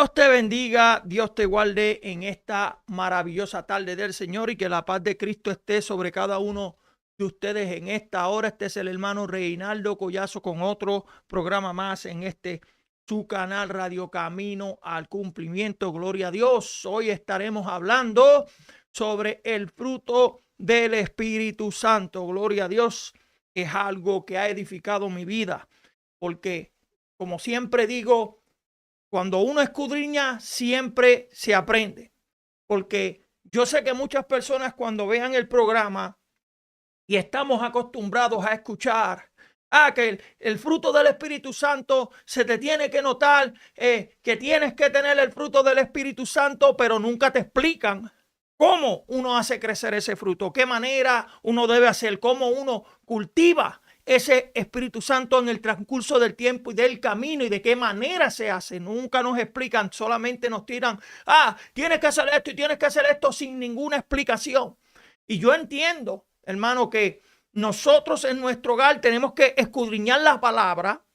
Dios te bendiga, Dios te guarde en esta maravillosa tarde del Señor y que la paz de Cristo esté sobre cada uno de ustedes en esta hora. Este es el hermano Reinaldo Collazo con otro programa más en su canal Radio Camino al Cumplimiento. Gloria a Dios. Hoy estaremos hablando sobre el fruto del Espíritu Santo. Gloria a Dios. Es algo que ha edificado mi vida porque, como siempre digo, cuando uno escudriña, siempre se aprende. Porque yo sé que muchas personas cuando vean el programa y estamos acostumbrados a escuchar que el fruto del Espíritu Santo se te tiene que notar, que tienes que tener el fruto del Espíritu Santo, pero nunca te explican cómo uno hace crecer ese fruto, qué manera uno debe hacer, cómo uno cultiva ese Espíritu Santo en el transcurso del tiempo y del camino y de qué manera se hace. Nunca nos explican, solamente nos tiran, tienes que hacer esto y tienes que hacer esto sin ninguna explicación. Y yo entiendo, hermano, que nosotros en nuestro hogar tenemos que escudriñar la palabra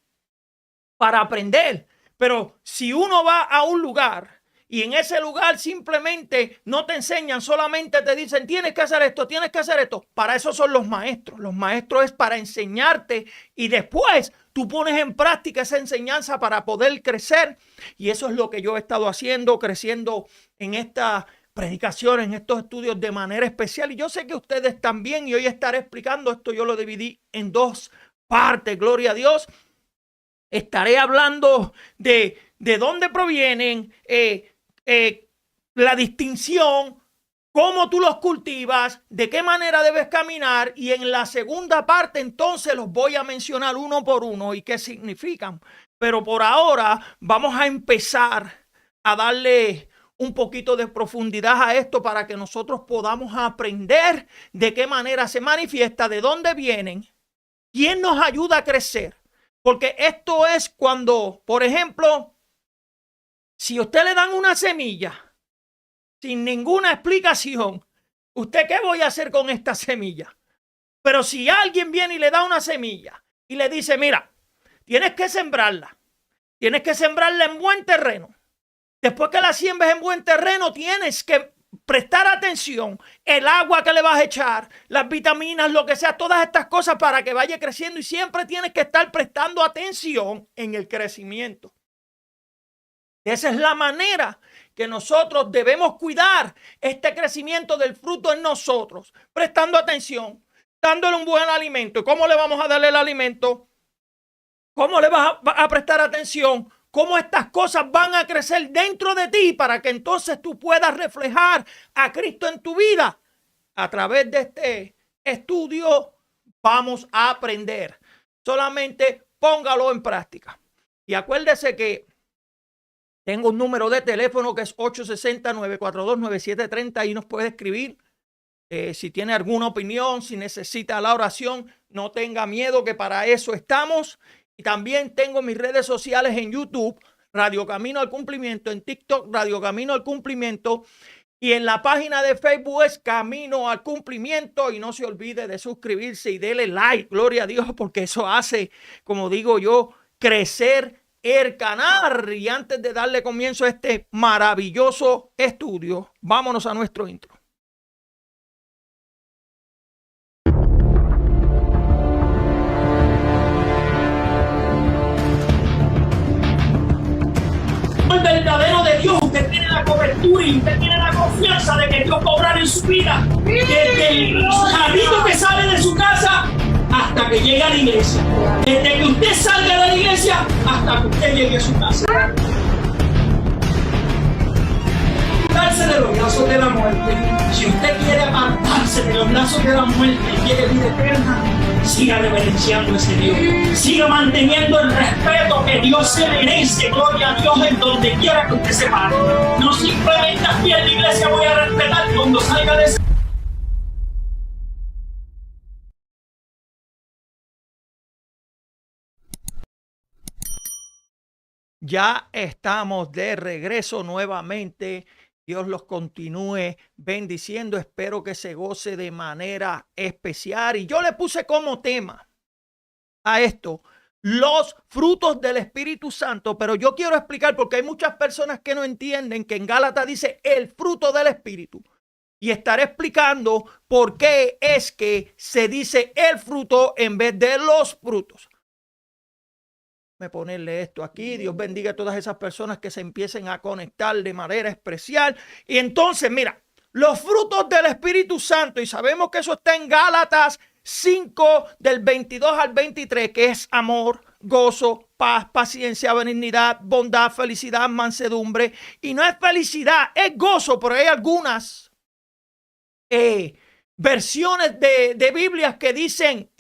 para aprender. Pero si uno va a un lugar y en ese lugar simplemente no te enseñan, solamente te dicen tienes que hacer esto, tienes que hacer esto. Para eso son los maestros. Los maestros es para enseñarte y después tú pones en práctica esa enseñanza para poder crecer. Y eso es lo que yo he estado haciendo, creciendo en esta predicación, en estos estudios de manera especial. Y yo sé que ustedes también, y hoy estaré explicando esto. Yo lo dividí en dos partes, gloria a Dios. Estaré hablando de dónde provienen, la distinción, cómo tú los cultivas, de qué manera debes caminar, y en la segunda parte entonces los voy a mencionar uno por uno y qué significan. Pero por ahora vamos a empezar a darle un poquito de profundidad a esto para que nosotros podamos aprender de qué manera se manifiesta, de dónde vienen, quién nos ayuda a crecer. Porque esto es cuando, por ejemplo, si a usted le dan una semilla sin ninguna explicación, ¿usted qué voy a hacer con esta semilla? Pero si alguien viene y le da una semilla y le dice, mira, tienes que sembrarla en buen terreno. Después que la siembres en buen terreno, tienes que prestar atención, el agua que le vas a echar, las vitaminas, lo que sea, todas estas cosas para que vaya creciendo, y siempre tienes que estar prestando atención en el crecimiento. Esa es la manera que nosotros debemos cuidar este crecimiento del fruto en nosotros, prestando atención, dándole un buen alimento. ¿Y cómo le vamos a darle el alimento? ¿Cómo le vas a prestar atención? ¿Cómo estas cosas van a crecer dentro de ti para que entonces tú puedas reflejar a Cristo en tu vida? A través de este estudio vamos a aprender. Solamente póngalo en práctica. Y acuérdese que tengo un número de teléfono que es 860-942-9730 y nos puede escribir. Si tiene alguna opinión, si necesita la oración, no tenga miedo, que para eso estamos. Y también tengo mis redes sociales en YouTube, Radio Camino al Cumplimiento, en TikTok, Radio Camino al Cumplimiento, y en la página de Facebook es Camino al Cumplimiento. Y no se olvide de suscribirse y darle like, gloria a Dios, porque eso hace, como digo yo, crecer el canal. Y antes de darle comienzo a este maravilloso estudio, vámonos a nuestro intro. El verdadero de Dios, usted tiene la cobertura y usted tiene la confianza de que Dios va a obrar en su vida, desde el carrito que sale de su casa hasta que llegue a la iglesia, desde que usted salga de la iglesia hasta que usted llegue a su casa. Apartarse de los brazos de la muerte. Si usted quiere apartarse de los brazos de la muerte y quiere vida eterna, siga reverenciando a ese Dios. Siga manteniendo el respeto que Dios se merece. Gloria a Dios en donde quiera que usted se pare. No simplemente aquí en la iglesia voy a respetar cuando salga de ese. Ya estamos de regreso nuevamente. Dios los continúe bendiciendo. Espero que se goce de manera especial. Y yo le puse como tema a esto los frutos del Espíritu Santo, pero yo quiero explicar porque hay muchas personas que no entienden que en Gálatas dice el fruto del Espíritu. Y estaré explicando por qué es que se dice el fruto en vez de los frutos. Me ponerle esto aquí. Dios bendiga a todas esas personas que se empiecen a conectar de manera especial. Y entonces, mira, los frutos del Espíritu Santo, y sabemos que eso está en Gálatas 5 del 22 al 23, que es amor, gozo, paz, paciencia, benignidad, bondad, felicidad, mansedumbre. Y no es felicidad, es gozo, pero hay algunas versiones de Biblias que dicen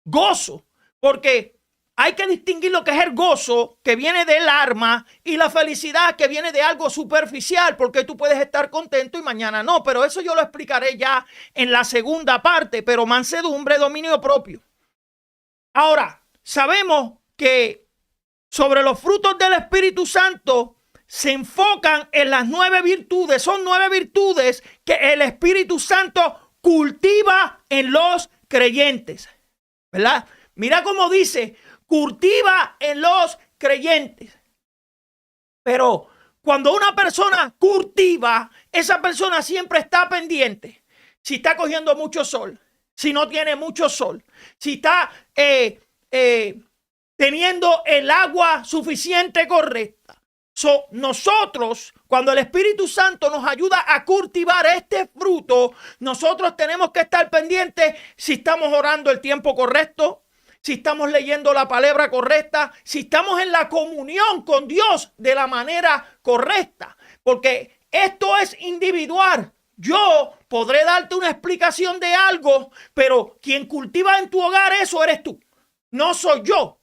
gozo, porque hay que distinguir lo que es el gozo que viene del alma y la felicidad que viene de algo superficial, porque tú puedes estar contento y mañana no, pero eso yo lo explicaré ya en la segunda parte. Pero mansedumbre, dominio propio. Ahora, sabemos que sobre los frutos del Espíritu Santo se enfocan en las 9 virtudes. Son 9 virtudes que el Espíritu Santo cultiva en los creyentes, ¿verdad? Mira cómo dice, cultiva en los creyentes. Pero cuando una persona cultiva, esa persona siempre está pendiente. Si está cogiendo mucho sol, si no tiene mucho sol, si está teniendo el agua suficiente correcta. Nosotros, cuando el Espíritu Santo nos ayuda a cultivar este fruto, nosotros tenemos que estar pendientes si estamos orando el tiempo correcto, si estamos leyendo la palabra correcta, si estamos en la comunión con Dios de la manera correcta, porque esto es individual. Yo podré darte una explicación de algo, pero quien cultiva en tu hogar eso eres tú, no soy yo.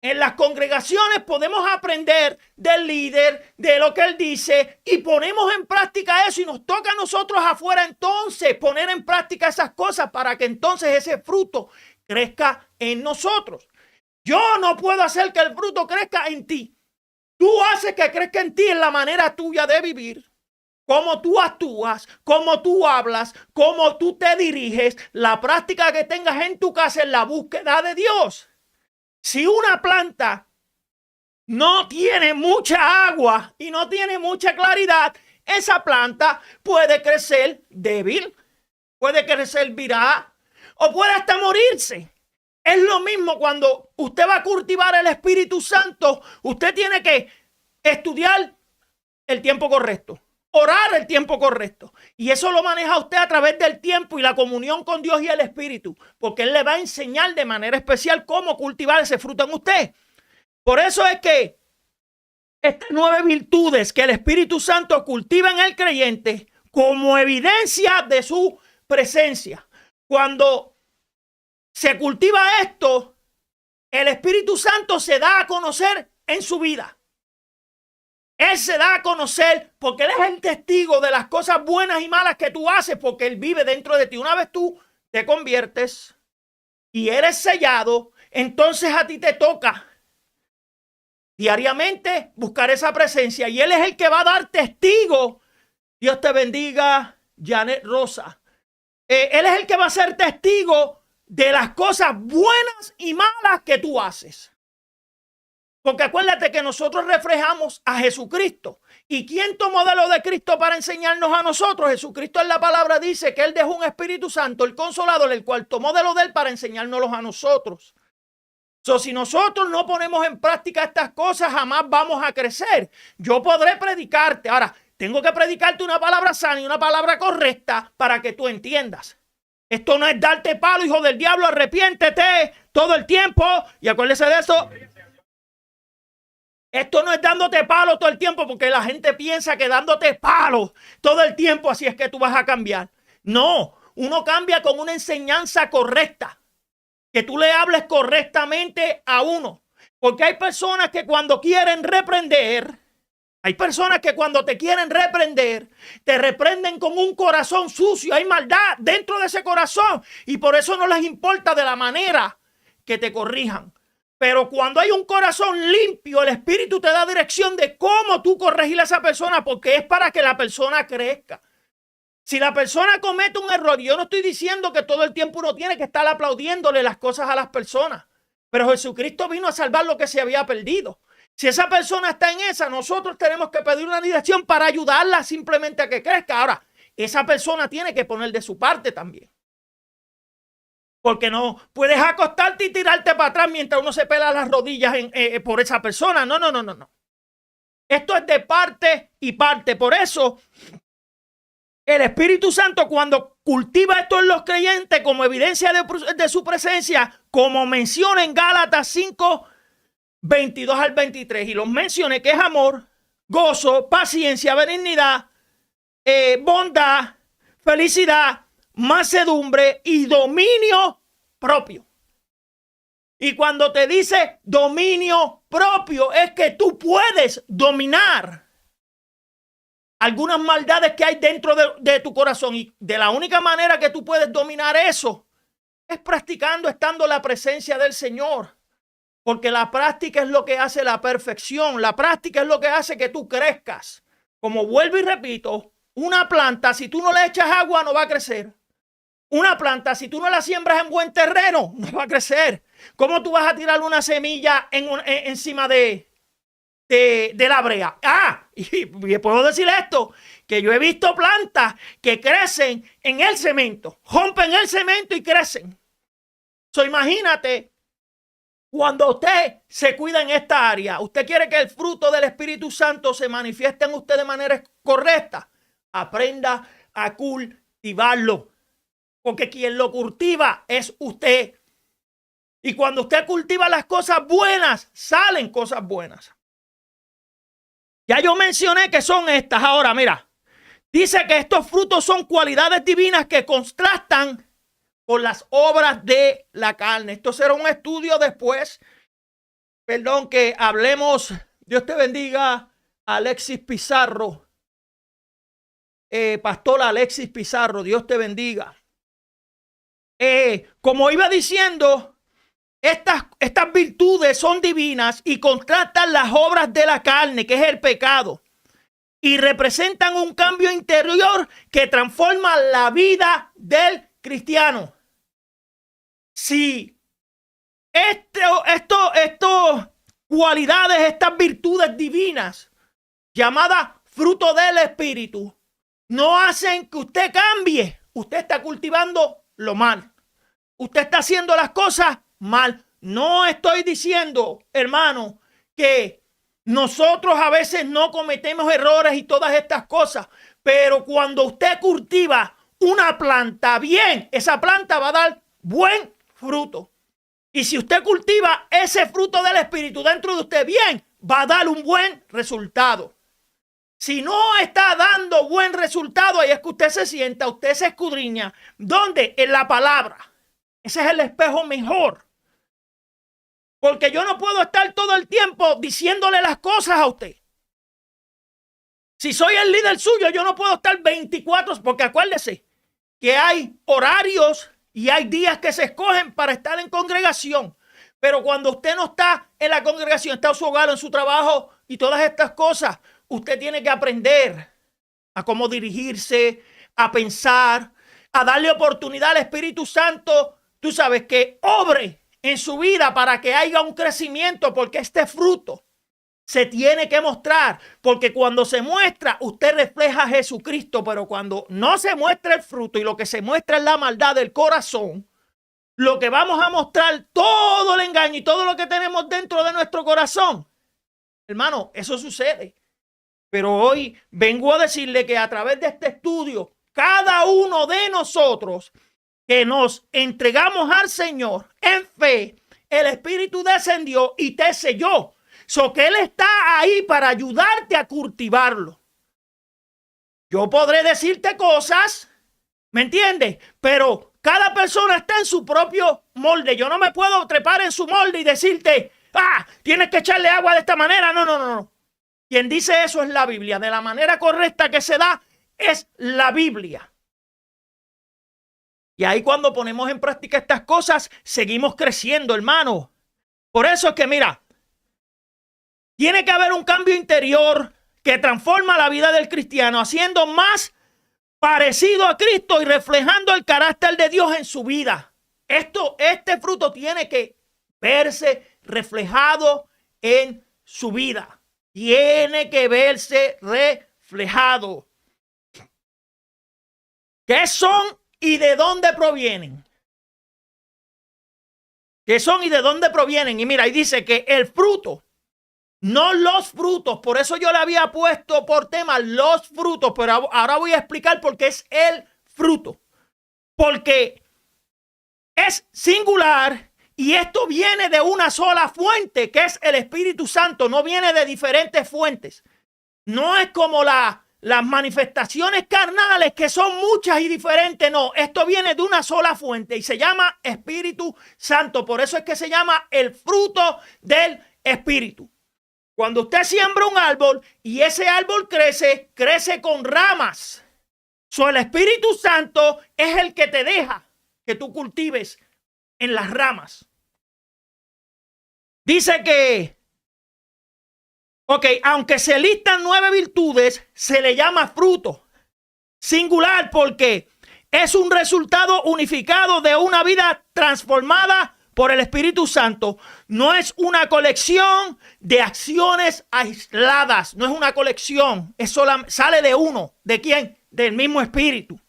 En las congregaciones podemos aprender del líder, de lo que él dice, y ponemos en práctica eso, y nos toca a nosotros afuera entonces poner en práctica esas cosas para que entonces ese fruto crezca en nosotros. Yo no puedo hacer que el fruto crezca en ti. Tú haces que crezca en ti en la manera tuya de vivir, cómo tú actúas, cómo tú hablas, cómo tú te diriges, la práctica que tengas en tu casa en la búsqueda de Dios. Si una planta no tiene mucha agua y no tiene mucha claridad, esa planta puede crecer débil, puede crecer virada o puede hasta morirse. Es lo mismo cuando usted va a cultivar el Espíritu Santo. Usted tiene que estudiar el tiempo correcto, orar el tiempo correcto. Y eso lo maneja usted a través del tiempo y la comunión con Dios y el Espíritu, porque Él le va a enseñar de manera especial cómo cultivar ese fruto en usted. Por eso es que estas 9 virtudes que el Espíritu Santo cultiva en el creyente como evidencia de su presencia. Cuando se cultiva esto, el Espíritu Santo se da a conocer en su vida. Él se da a conocer porque Él es el testigo de las cosas buenas y malas que tú haces, porque Él vive dentro de ti. Una vez tú te conviertes y eres sellado, entonces a ti te toca diariamente buscar esa presencia, y Él es el que va a dar testigo. Dios te bendiga, Janet Rosa. Él es el que va a ser testigo de las cosas buenas y malas que tú haces. Porque acuérdate que nosotros reflejamos a Jesucristo. ¿Y quién tomó de lo de Cristo para enseñarnos a nosotros? Jesucristo en la palabra dice que Él dejó un Espíritu Santo, el Consolador, el cual tomó de lo de Él para enseñárnoslos a nosotros. Si nosotros no ponemos en práctica estas cosas, jamás vamos a crecer. Yo podré predicarte. Ahora, tengo que predicarte una palabra sana y una palabra correcta para que tú entiendas. Esto no es darte palo, hijo del diablo, arrepiéntete todo el tiempo. Y acuérdese de eso. Esto no es dándote palo todo el tiempo, porque la gente piensa que dándote palo todo el tiempo así es que tú vas a cambiar. No, uno cambia con una enseñanza correcta. Que tú le hables correctamente a uno. Porque hay personas que cuando quieren reprender, hay personas que cuando te quieren reprender, te reprenden con un corazón sucio. Hay maldad dentro de ese corazón y por eso no les importa de la manera que te corrijan. Pero cuando hay un corazón limpio, el Espíritu te da dirección de cómo tú corregir a esa persona, porque es para que la persona crezca. Si la persona comete un error, yo no estoy diciendo que todo el tiempo uno tiene que estar aplaudiéndole las cosas a las personas. Pero Jesucristo vino a salvar lo que se había perdido. Si esa persona está en esa, nosotros tenemos que pedir una dirección para ayudarla simplemente a que crezca. Ahora, esa persona tiene que poner de su parte también. Porque no puedes acostarte y tirarte para atrás mientras uno se pela las rodillas por esa persona. No, no, no, no, no. Esto es de parte y parte. Por eso, el Espíritu Santo, cuando cultiva esto en los creyentes como evidencia de su presencia, como menciona en Gálatas 5, 22 al 23, y los mencioné, que es amor, gozo, paciencia, benignidad, bondad, felicidad, mansedumbre y dominio propio. Y cuando te dice dominio propio, es que tú puedes dominar algunas maldades que hay dentro de tu corazón. Y de la única manera que tú puedes dominar eso es practicando, estando en la presencia del Señor. Porque la práctica es lo que hace la perfección. La práctica es lo que hace que tú crezcas. Como vuelvo y repito, una planta, si tú no le echas agua, no va a crecer. Una planta, si tú no la siembras en buen terreno, no va a crecer. ¿Cómo tú vas a tirar una semilla encima de la brea? Y puedo decir esto, que yo he visto plantas que crecen en el cemento, rompen el cemento y crecen. Imagínate, cuando usted se cuida en esta área, usted quiere que el fruto del Espíritu Santo se manifieste en usted de manera correcta, aprenda a cultivarlo. Porque quien lo cultiva es usted. Y cuando usted cultiva las cosas buenas, salen cosas buenas. Ya yo mencioné que son estas. Ahora, mira. Dice que estos frutos son cualidades divinas que contrastan con las obras de la carne. Esto será un estudio después. Perdón, que hablemos. Dios te bendiga, Alexis Pizarro. Pastor Alexis Pizarro, Dios te bendiga. Como iba diciendo, estas virtudes son divinas y contrastan las obras de la carne, que es el pecado, y representan un cambio interior que transforma la vida del cristiano. Si estas cualidades, estas virtudes divinas, llamadas fruto del Espíritu, no hacen que usted cambie, usted está cultivando lo mal. Usted está haciendo las cosas mal. No estoy diciendo, hermano, que nosotros a veces no cometemos errores y todas estas cosas. Pero cuando usted cultiva una planta bien, esa planta va a dar buen fruto. Y si usted cultiva ese fruto del Espíritu dentro de usted bien, va a dar un buen resultado. Si no está dando buen resultado, ahí es que usted se sienta, usted se escudriña. ¿Dónde? En la palabra. Ese es el espejo mejor. Porque yo no puedo estar todo el tiempo diciéndole las cosas a usted. Si soy el líder suyo, yo no puedo estar 24, porque acuérdese que hay horarios y hay días que se escogen para estar en congregación. Pero cuando usted no está en la congregación, está en su hogar, en su trabajo y todas estas cosas, usted tiene que aprender a cómo dirigirse, a pensar, a darle oportunidad al Espíritu Santo, tú sabes, que obre en su vida para que haya un crecimiento, porque este fruto se tiene que mostrar, porque cuando se muestra, usted refleja a Jesucristo, pero cuando no se muestra el fruto y lo que se muestra es la maldad del corazón, lo que vamos a mostrar, todo el engaño y todo lo que tenemos dentro de nuestro corazón, hermano, eso sucede. Pero hoy vengo a decirle que a través de este estudio, cada uno de nosotros que nos entregamos al Señor en fe, el Espíritu descendió y te selló. Que Él está ahí para ayudarte a cultivarlo. Yo podré decirte cosas, ¿me entiendes? Pero cada persona está en su propio molde. Yo no me puedo trepar en su molde y decirte, tienes que echarle agua de esta manera. No. Quien dice eso es la Biblia. De la manera correcta que se da es la Biblia. Y ahí cuando ponemos en práctica estas cosas, seguimos creciendo, hermano. Por eso es que, mira, tiene que haber un cambio interior que transforma la vida del cristiano, haciendo más parecido a Cristo y reflejando el carácter de Dios en su vida. Este fruto tiene que verse reflejado en su vida. Tiene que verse reflejado. ¿Qué son y de dónde provienen? ¿Qué son y de dónde provienen? Y mira, ahí dice que el fruto, no los frutos, por eso yo le había puesto por tema los frutos, pero ahora voy a explicar por qué es el fruto. Porque es singular y esto viene de una sola fuente, que es el Espíritu Santo, no viene de diferentes fuentes. No es como las manifestaciones carnales, que son muchas y diferentes. No, esto viene de una sola fuente y se llama Espíritu Santo. Por eso es que se llama el fruto del Espíritu. Cuando usted siembra un árbol y ese árbol crece, crece con ramas. El Espíritu Santo es el que te deja que tú cultives en las ramas. Dice que aunque se listan 9 virtudes, se le llama fruto singular porque es un resultado unificado de una vida transformada por el Espíritu Santo. No es una colección de acciones aisladas, no es una colección, sale de uno. ¿De quién? Del mismo Espíritu.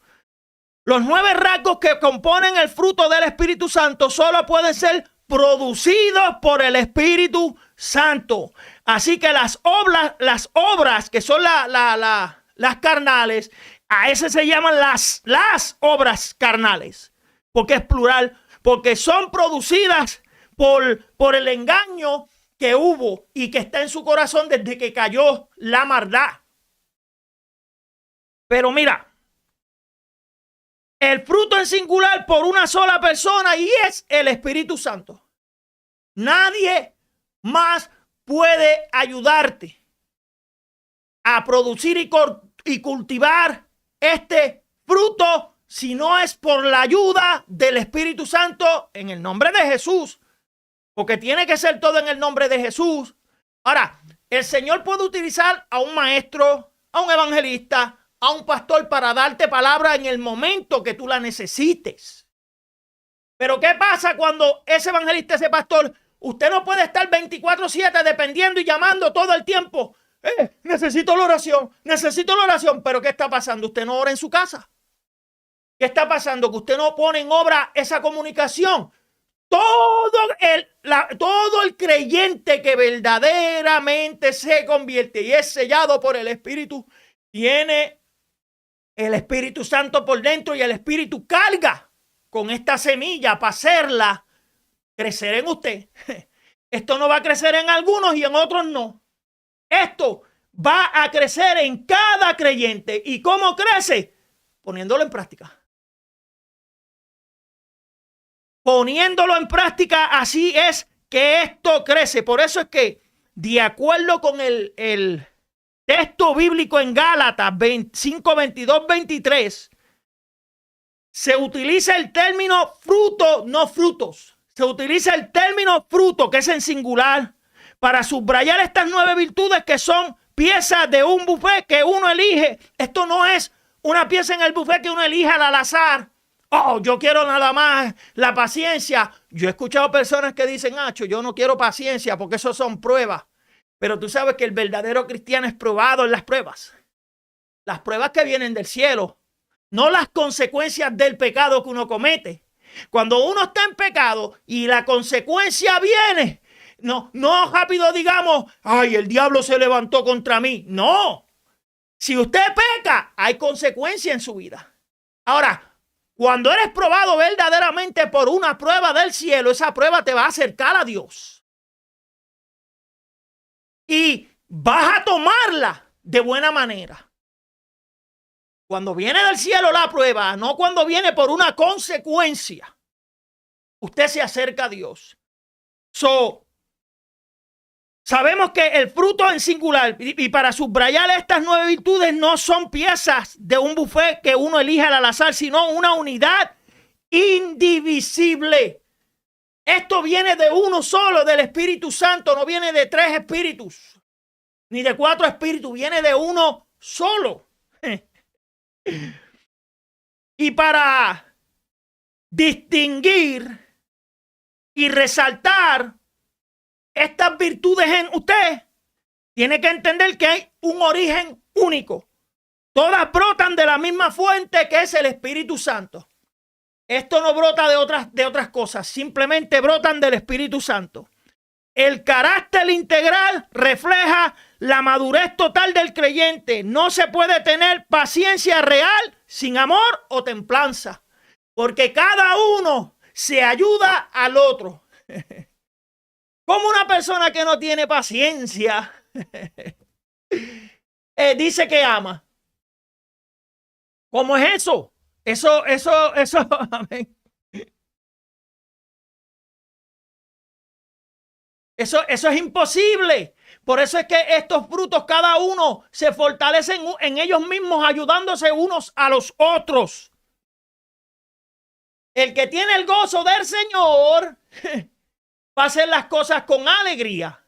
Los 9 rasgos que componen el fruto del Espíritu Santo solo pueden ser producidos por el Espíritu Santo. Así que las obras que son las carnales, a ese se llaman las obras carnales, porque es plural, porque son producidas por el engaño que hubo y que está en su corazón desde que cayó la maldad. Pero mira, el fruto en singular por una sola persona y es el Espíritu Santo. Nadie más puede ayudarte a producir y cultivar este fruto si no es por la ayuda del Espíritu Santo en el nombre de Jesús. Porque tiene que ser todo en el nombre de Jesús. Ahora, el Señor puede utilizar a un maestro, a un evangelista, a un pastor para darte palabra en el momento que tú la necesites. Pero ¿qué pasa cuando ese evangelista, ese pastor, usted no puede estar 24/7 dependiendo y llamando todo el tiempo? Necesito la oración, necesito la oración. Pero ¿qué está pasando? ¿Usted no ora en su casa? ¿Qué está pasando? Que usted no pone en obra esa comunicación. Todo el creyente que verdaderamente se convierte y es sellado por el Espíritu, tiene el Espíritu Santo por dentro y el Espíritu carga con esta semilla para hacerla crecer en usted. Esto no va a crecer en algunos y en otros no. Esto va a crecer en cada creyente. ¿Y cómo crece? Poniéndolo en práctica. Poniéndolo en práctica, así es que esto crece. Por eso es que, de acuerdo con el texto bíblico en Gálatas 5, 22, 23, se utiliza el término fruto, no frutos. Se utiliza el término fruto, que es en singular, para subrayar estas 9 virtudes que son piezas de un buffet que uno elige. Esto no es una pieza en el buffet que uno elige al azar. Yo quiero nada más la paciencia. Yo he escuchado personas que dicen, yo no quiero paciencia porque eso son pruebas. Pero tú sabes que el verdadero cristiano es probado en las pruebas. Las pruebas que vienen del cielo, no las consecuencias del pecado que uno comete. Cuando uno está en pecado y la consecuencia viene, no rápido digamos, el diablo se levantó contra mí. No. Si usted peca, hay consecuencia en su vida. Ahora, cuando eres probado verdaderamente por una prueba del cielo, esa prueba te va a acercar a Dios. Y vas a tomarla de buena manera. Cuando viene del cielo la prueba, no cuando viene por una consecuencia, usted se acerca a Dios. Sabemos que el fruto en singular, y para subrayar estas 9 virtudes, no son piezas de un buffet que uno elige al azar, sino una unidad indivisible. Esto viene de uno solo, del Espíritu Santo, no viene de 3 espíritus, ni de 4 espíritus, viene de uno solo. Y para distinguir y resaltar estas virtudes en usted, tiene que entender que hay un origen único. Todas brotan de la misma fuente que es el Espíritu Santo. Esto no brota de otras cosas, simplemente brotan del Espíritu Santo. El carácter integral refleja la madurez total del creyente. No se puede tener paciencia real sin amor o templanza, porque cada uno se ayuda al otro. Como una persona que no tiene paciencia dice que ama. ¿Cómo es eso? Eso, amén. Eso es imposible. Por eso es que estos frutos, cada uno se fortalecen en ellos mismos, ayudándose unos a los otros. El que tiene el gozo del Señor va a hacer las cosas con alegría,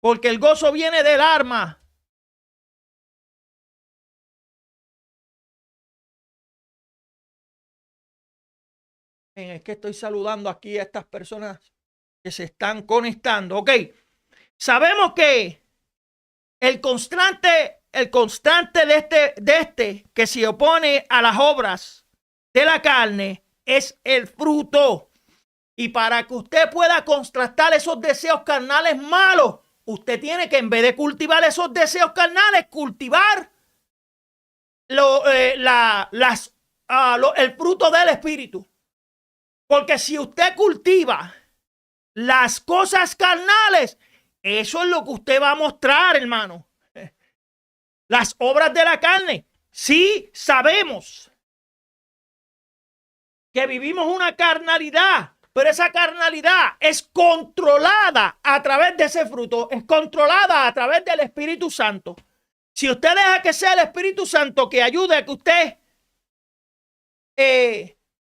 porque el gozo viene del alma. Es que estoy saludando aquí a estas personas que se están conectando. Ok, sabemos que el constante de este que se opone a las obras de la carne es el fruto. Y para que usted pueda contrastar esos deseos carnales malos, usted tiene que, en vez de cultivar esos deseos carnales, cultivar el fruto del Espíritu. Porque si usted cultiva las cosas carnales, eso es lo que usted va a mostrar, hermano. Las obras de la carne. Sí, sabemos que vivimos una carnalidad, pero esa carnalidad es controlada a través de ese fruto, es controlada a través del Espíritu Santo. Si usted deja que sea el Espíritu Santo que ayude a que usted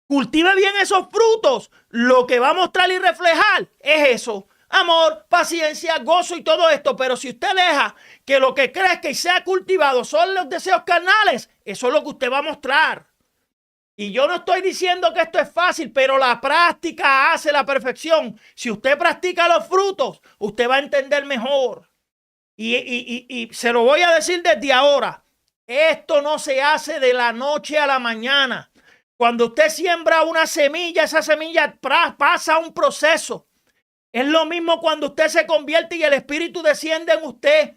cultive bien esos frutos, lo que va a mostrar y reflejar es eso: amor, paciencia, gozo y todo esto. Pero si usted deja que lo que crezca y sea cultivado son los deseos carnales, eso es lo que usted va a mostrar. Y yo no estoy diciendo que esto es fácil, pero la práctica hace la perfección. Si usted practica los frutos, usted va a entender mejor. Y se lo voy a decir desde ahora: esto no se hace de la noche a la mañana. Cuando usted siembra una semilla, esa semilla pasa un proceso. Es lo mismo cuando usted se convierte y el Espíritu desciende en usted.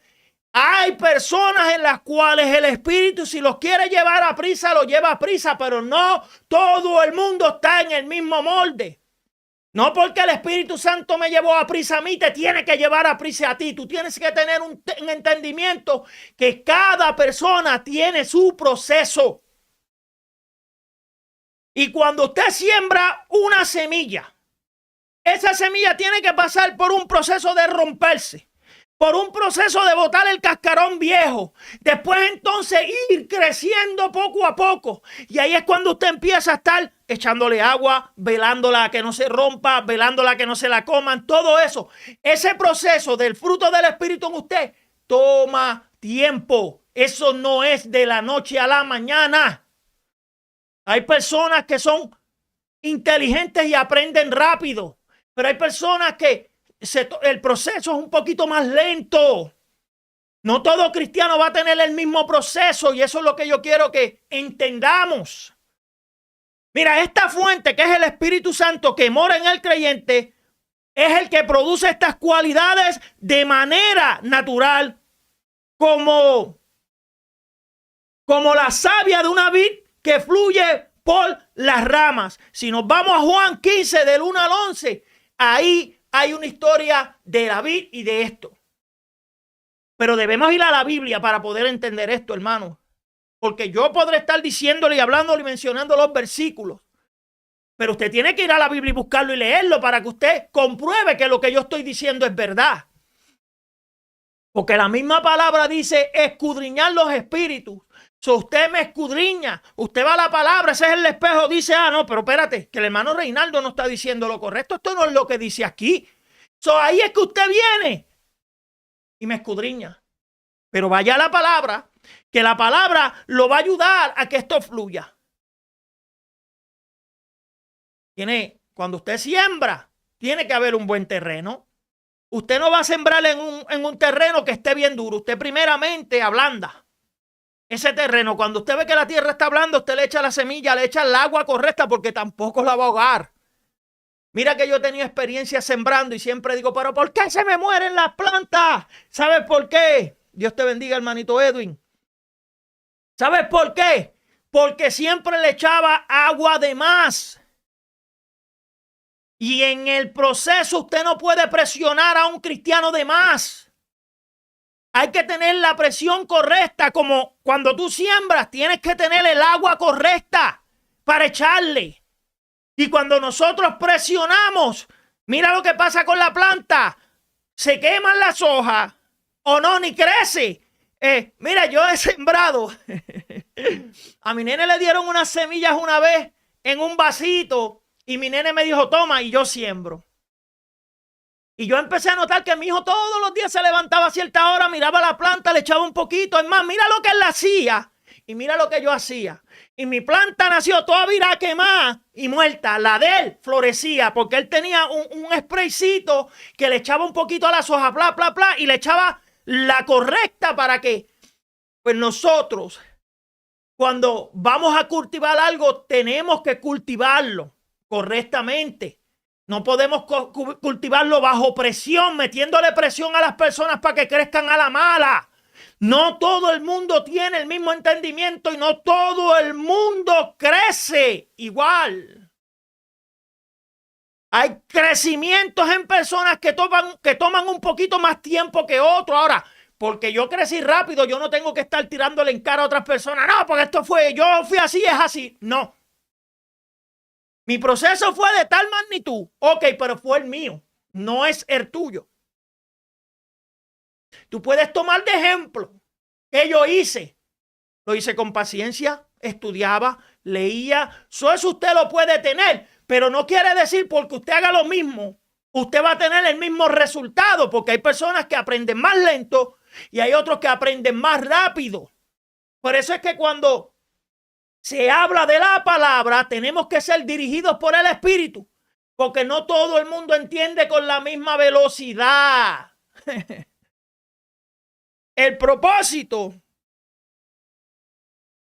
Hay personas en las cuales el Espíritu, si los quiere llevar a prisa, lo lleva a prisa, pero no todo el mundo está en el mismo molde. No porque el Espíritu Santo me llevó a prisa a mí, te tiene que llevar a prisa a ti. Tú tienes que tener un entendimiento que cada persona tiene su proceso. Y cuando usted siembra una semilla, esa semilla tiene que pasar por un proceso de romperse, por un proceso de botar el cascarón viejo. Después entonces ir creciendo poco a poco. Y ahí es cuando usted empieza a estar echándole agua, velándola a que no se rompa, velándola a que no se la coman, todo eso. Ese proceso del fruto del Espíritu en usted toma tiempo. Eso no es de la noche a la mañana. Hay personas que son inteligentes y aprenden rápido, pero hay personas que el proceso es un poquito más lento. No todo cristiano va a tener el mismo proceso, y eso es lo que yo quiero que entendamos. Mira, esta fuente que es el Espíritu Santo que mora en el creyente es el que produce estas cualidades de manera natural, como la savia de una vid que fluye por las ramas. Si nos vamos a Juan 15 del 1 al 11, ahí hay una historia de la vid y de esto. Pero debemos ir a la Biblia para poder entender esto, hermano. Porque yo podré estar diciéndole y hablándole y mencionando los versículos, pero usted tiene que ir a la Biblia y buscarlo y leerlo para que usted compruebe que lo que yo estoy diciendo es verdad. Porque la misma palabra dice escudriñar los espíritus. So, usted me escudriña, usted va a la palabra, ese es el espejo, dice, no, pero espérate, que el hermano Reinaldo no está diciendo lo correcto, esto no es lo que dice aquí. So, ahí es que usted viene y me escudriña. Pero vaya a la palabra, que la palabra lo va a ayudar a que esto fluya. Cuando usted siembra, tiene que haber un buen terreno. Usted no va a sembrar en un terreno que esté bien duro. Usted primeramente ablanda ese terreno. Cuando usted ve que la tierra está blanda, usted le echa la semilla, le echa el agua correcta porque tampoco la va a ahogar. Mira que yo he tenido experiencia sembrando y siempre digo, pero ¿por qué se me mueren las plantas? ¿Sabes por qué? Dios te bendiga, hermanito Edwin. ¿Sabes por qué? Porque siempre le echaba agua de más. Y en el proceso usted no puede presionar a un cristiano de más. Hay que tener la presión correcta, como cuando tú siembras, tienes que tener el agua correcta para echarle. Y cuando nosotros presionamos, mira lo que pasa con la planta. Se queman las hojas o no, ni crece. Mira, yo he sembrado. A mi nene le dieron unas semillas una vez en un vasito y mi nene me dijo, toma, y yo siembro. Y yo empecé a notar que mi hijo todos los días se levantaba a cierta hora, miraba la planta, le echaba un poquito. Es más, mira lo que él hacía y mira lo que yo hacía. Y mi planta nació toda virada, quemada y muerta. La de él florecía porque él tenía un spraycito que le echaba un poquito a las hojas, bla, bla, bla, y le echaba la correcta para que, pues nosotros, cuando vamos a cultivar algo, tenemos que cultivarlo correctamente. No podemos cultivarlo bajo presión, metiéndole presión a las personas para que crezcan a la mala. No todo el mundo tiene el mismo entendimiento y no todo el mundo crece igual. Hay crecimientos en personas que toman un poquito más tiempo que otros. Ahora, porque yo crecí rápido, yo no tengo que estar tirándole en cara a otras personas. No, porque yo fui así, es así. No. Mi proceso fue de tal magnitud. Ok, pero fue el mío, no es el tuyo. Tú puedes tomar de ejemplo que yo hice. Lo hice con paciencia, estudiaba, leía. Eso usted lo puede tener, pero no quiere decir porque usted haga lo mismo, usted va a tener el mismo resultado, porque hay personas que aprenden más lento y hay otros que aprenden más rápido. Por eso es que cuando se habla de la palabra, tenemos que ser dirigidos por el Espíritu, porque no todo el mundo entiende con la misma velocidad. El propósito,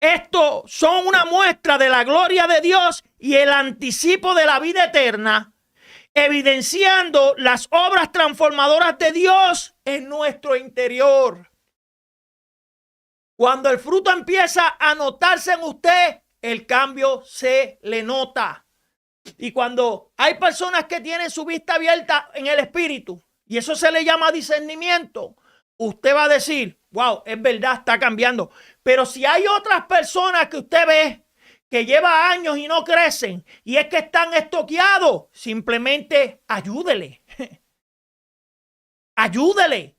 esto son una muestra de la gloria de Dios y el anticipo de la vida eterna, evidenciando las obras transformadoras de Dios en nuestro interior. Cuando el fruto empieza a notarse en usted, el cambio se le nota. Y cuando hay personas que tienen su vista abierta en el espíritu, y eso se le llama discernimiento, usted va a decir, wow, es verdad, está cambiando. Pero si hay otras personas que usted ve que lleva años y no crecen, y es que están estoqueados, simplemente ayúdele. Ayúdele.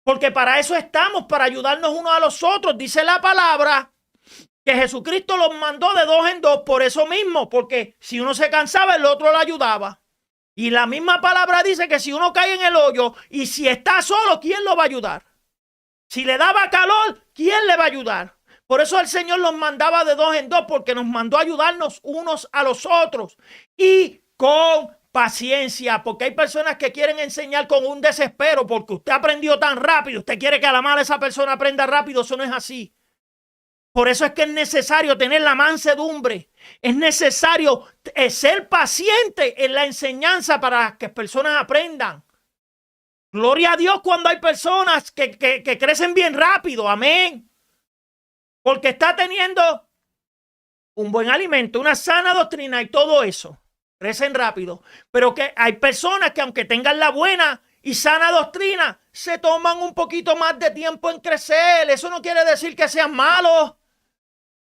Porque para eso estamos, para ayudarnos unos a los otros. Dice la palabra que Jesucristo los mandó de dos en dos por eso mismo, porque si uno se cansaba, el otro lo ayudaba. Y la misma palabra dice que si uno cae en el hoyo y si está solo, ¿quién lo va a ayudar? Si le daba calor, ¿quién le va a ayudar? Por eso el Señor los mandaba de dos en dos, porque nos mandó a ayudarnos unos a los otros y con paciencia, porque hay personas que quieren enseñar con un desespero, porque usted aprendió tan rápido, usted quiere que a la mala esa persona aprenda rápido. Eso no es así. Por eso es que es necesario tener la mansedumbre. Es necesario ser paciente en la enseñanza para que personas aprendan. Gloria a Dios cuando hay personas que crecen bien rápido. Amén. Porque está teniendo un buen alimento, una sana doctrina y todo eso. Crecen rápido. Pero que hay personas que aunque tengan la buena y sana doctrina, se toman un poquito más de tiempo en crecer. Eso no quiere decir que sean malos.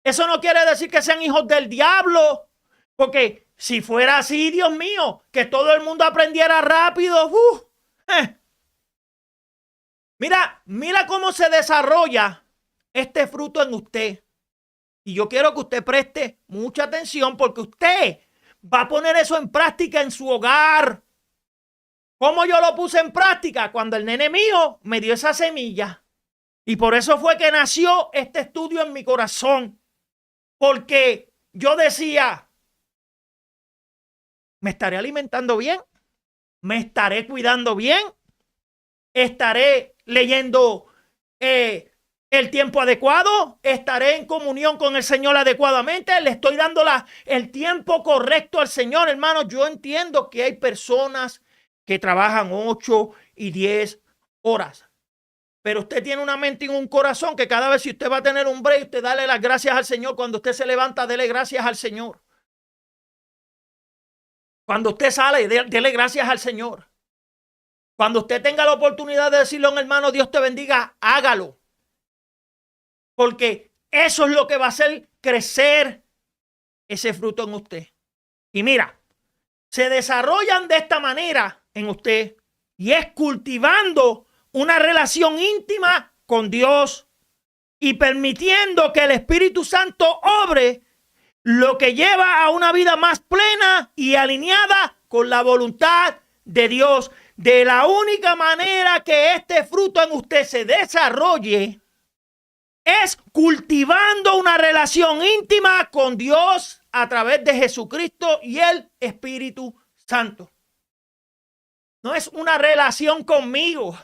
Eso no quiere decir que sean hijos del diablo. Porque si fuera así, Dios mío, que todo el mundo aprendiera rápido. Mira cómo se desarrolla este fruto en usted. Y yo quiero que usted preste mucha atención porque usted va a poner eso en práctica en su hogar. ¿Cómo yo lo puse en práctica? Cuando el nene mío me dio esa semilla. Y por eso fue que nació este estudio en mi corazón. Porque yo decía, ¿Me estaré alimentando bien? ¿Me estaré cuidando bien? ¿Estaré leyendo el tiempo adecuado? ¿Estaré en comunión con el Señor adecuadamente? ¿Le estoy dando el tiempo correcto al Señor? Hermano, yo entiendo que hay personas que trabajan 8 y 10 horas. Pero usted tiene una mente y un corazón que cada vez si usted va a tener un break, usted dale las gracias al Señor. Cuando usted se levanta, dele gracias al Señor. Cuando usted sale, dele gracias al Señor. Cuando usted tenga la oportunidad de decirle a un hermano, Dios te bendiga, hágalo. Porque eso es lo que va a hacer crecer ese fruto en usted. Y mira, se desarrollan de esta manera en usted y es cultivando una relación íntima con Dios y permitiendo que el Espíritu Santo obre, lo que lleva a una vida más plena y alineada con la voluntad de Dios. De la única manera que este fruto en usted se desarrolle es cultivando una relación íntima con Dios a través de Jesucristo y el Espíritu Santo. No es una relación conmigo.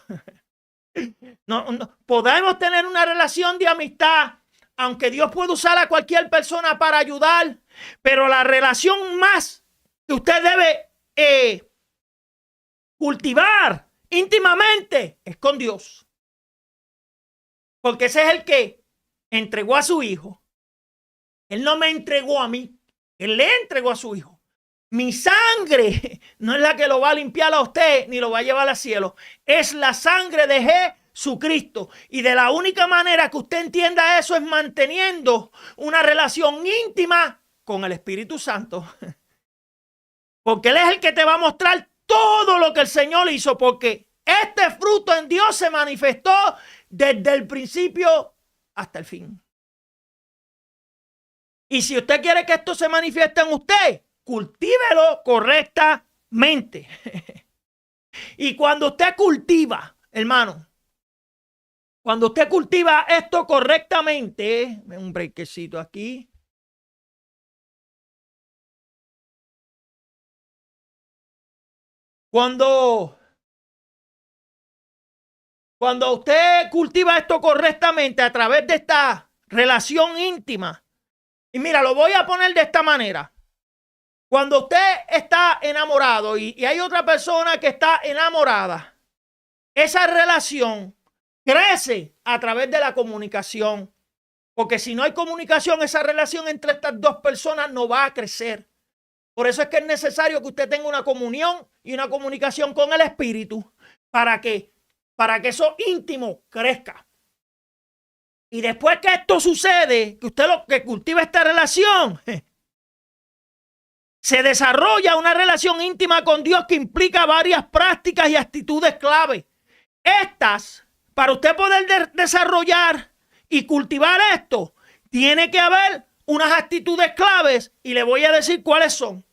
No, podemos tener una relación de amistad, aunque Dios puede usar a cualquier persona para ayudar, pero la relación más que usted debe cultivar íntimamente es con Dios. Porque ese es el que entregó a su hijo. Él no me entregó a mí, él le entregó a su hijo. Mi sangre no es la que lo va a limpiar a usted ni lo va a llevar al cielo. Es la sangre de Jesucristo. Y de la única manera que usted entienda eso es manteniendo una relación íntima con el Espíritu Santo. Porque Él es el que te va a mostrar todo lo que el Señor hizo. Porque este fruto en Dios se manifestó desde el principio hasta el fin. Y si usted quiere que esto se manifieste en usted, cultívelo correctamente. Y cuando usted cultiva, hermano, cuando usted cultiva esto correctamente, un brequecito aquí. Cuando usted cultiva esto correctamente a través de esta relación íntima, y mira, lo voy a poner de esta manera. Cuando usted está enamorado y hay otra persona que está enamorada, esa relación crece a través de la comunicación. Porque si no hay comunicación, esa relación entre estas dos personas no va a crecer. Por eso es que es necesario que usted tenga una comunión y una comunicación con el Espíritu para que eso íntimo crezca. Y después que esto sucede, que usted lo que cultiva esta relación, se desarrolla una relación íntima con Dios que implica varias prácticas y actitudes clave. Estas, para usted poder desarrollar y cultivar esto, tiene que haber unas actitudes claves y le voy a decir cuáles son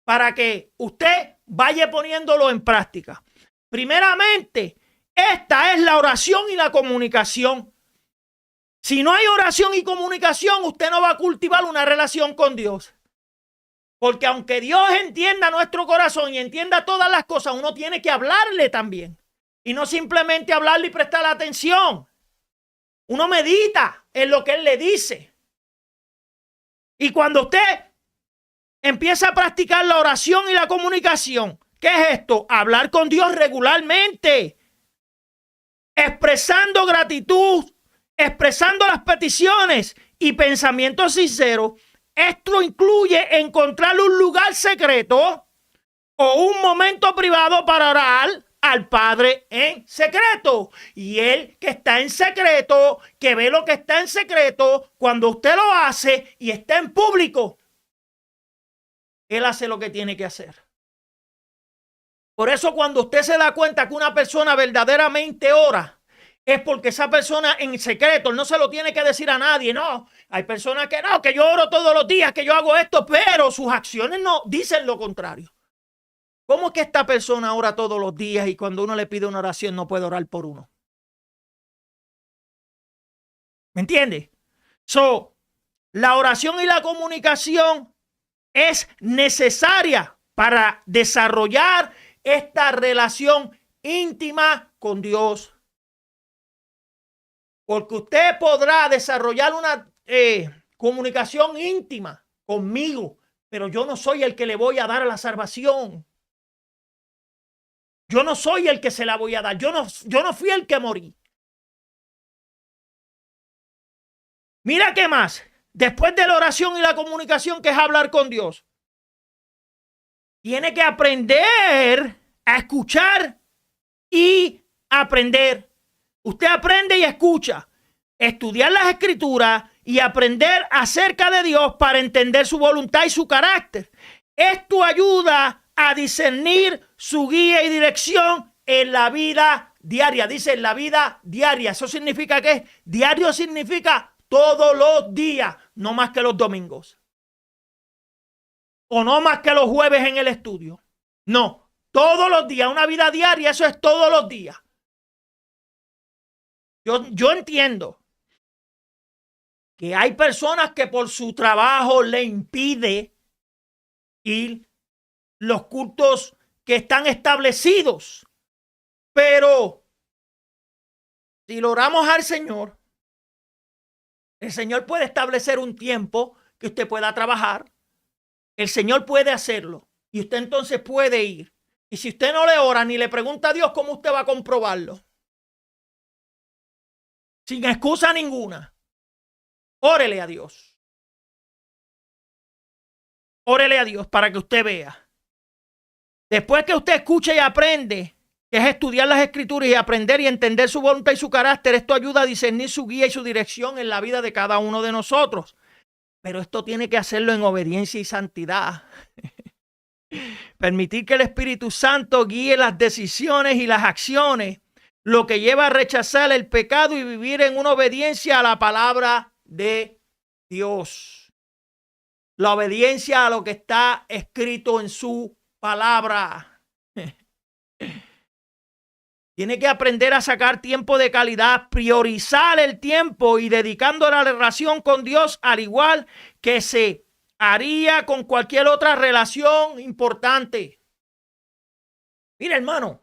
para que usted vaya poniéndolo en práctica. Primeramente, esta es la oración y la comunicación. Si no hay oración y comunicación, usted no va a cultivar una relación con Dios. Porque aunque Dios entienda nuestro corazón y entienda todas las cosas, uno tiene que hablarle también. Y no simplemente hablarle y prestar atención. Uno medita en lo que Él le dice. Y cuando usted empieza a practicar la oración y la comunicación, ¿qué es esto? Hablar con Dios regularmente. Expresando gratitud, expresando las peticiones y pensamientos sinceros. Esto incluye encontrar un lugar secreto o un momento privado para orar al Padre en secreto. Y Él que está en secreto, que ve lo que está en secreto, cuando usted lo hace y está en público, Él hace lo que tiene que hacer. Por eso cuando usted se da cuenta que una persona verdaderamente ora, es porque esa persona en secreto no se lo tiene que decir a nadie. No, hay personas que no, que yo oro todos los días, que yo hago esto, pero sus acciones no dicen lo contrario. ¿Cómo es que esta persona ora todos los días y cuando uno le pide una oración no puede orar por uno? ¿Me entiende? La oración y la comunicación es necesaria para desarrollar esta relación íntima con Dios. Porque usted podrá desarrollar una comunicación íntima conmigo, pero yo no soy el que le voy a dar la salvación. Yo no soy el que se la voy a dar. Yo no fui el que morí. Mira qué más. Después de la oración y la comunicación, que es hablar con Dios, tiene que aprender a escuchar y aprender. Usted aprende y escucha. Estudiar las escrituras y aprender acerca de Dios para entender su voluntad y su carácter. Esto ayuda a discernir su guía y dirección en la vida diaria. Dice en la vida diaria. ¿Eso significa qué? Diario significa todos los días, no más que los domingos. O no más que los jueves en el estudio. No, todos los días. Una vida diaria, eso es todos los días. Yo entiendo que hay personas que por su trabajo le impide ir los cultos que están establecidos. Pero si lo oramos al Señor, el Señor puede establecer un tiempo que usted pueda trabajar. El Señor puede hacerlo. Y usted entonces puede ir. Y si usted no le ora ni le pregunta a Dios, ¿cómo usted va a comprobarlo? Sin excusa ninguna. Órele a Dios. Órele a Dios para que usted vea. Después que usted escuche y aprende, que es estudiar las escrituras y aprender y entender su voluntad y su carácter, esto ayuda a discernir su guía y su dirección en la vida de cada uno de nosotros. Pero esto tiene que hacerlo en obediencia y santidad. Permitir que el Espíritu Santo guíe las decisiones y las acciones, lo que lleva a rechazar el pecado y vivir en una obediencia a la palabra de Dios. La obediencia a lo que está escrito en su palabra. Tiene que aprender a sacar tiempo de calidad, priorizar el tiempo y dedicando a la relación con Dios, al igual que se haría con cualquier otra relación importante. Mira, hermano,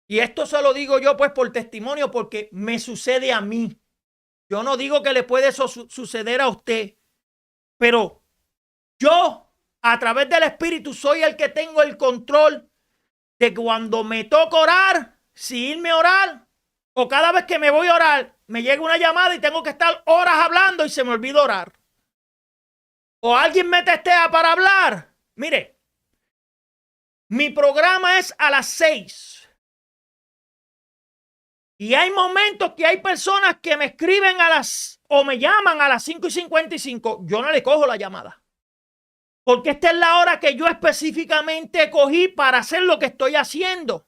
y esto se lo digo yo pues por testimonio, porque me sucede a mí. Yo no digo que le puede suceder a usted, pero yo a través del Espíritu soy el que tengo el control de cuando me toca orar, si irme a orar, o cada vez que me voy a orar, me llega una llamada y tengo que estar horas hablando y se me olvida orar. O alguien me testea para hablar. Mire, mi programa es a las 6. Y hay momentos que hay personas que me escriben o me llaman a las 5:55. Yo no le cojo la llamada. Porque esta es la hora que yo específicamente cogí para hacer lo que estoy haciendo.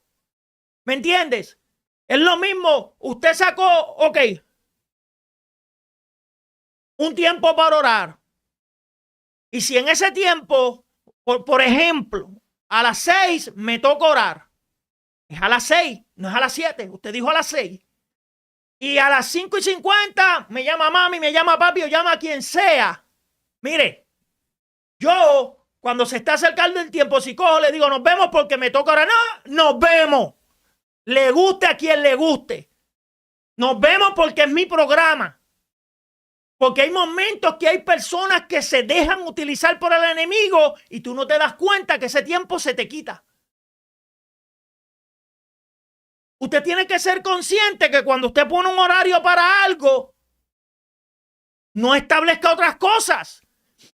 ¿Me entiendes? Es lo mismo. Usted sacó, ok, un tiempo para orar. Y si en ese tiempo, por ejemplo, a las 6 me toca orar. Es a las 6, no es a las 7. Usted dijo a las 6. Y a las 5:50 me llama mami, me llama papi o llama a quien sea. Mire. Yo, cuando se está acercando el tiempo, si cojo, le digo, nos vemos porque me toca orar. No, nos vemos. Le guste a quien le guste. Nos vemos porque es mi programa. Porque hay momentos que hay personas que se dejan utilizar por el enemigo y tú no te das cuenta que ese tiempo se te quita. Usted tiene que ser consciente que cuando usted pone un horario para algo, no establezca otras cosas.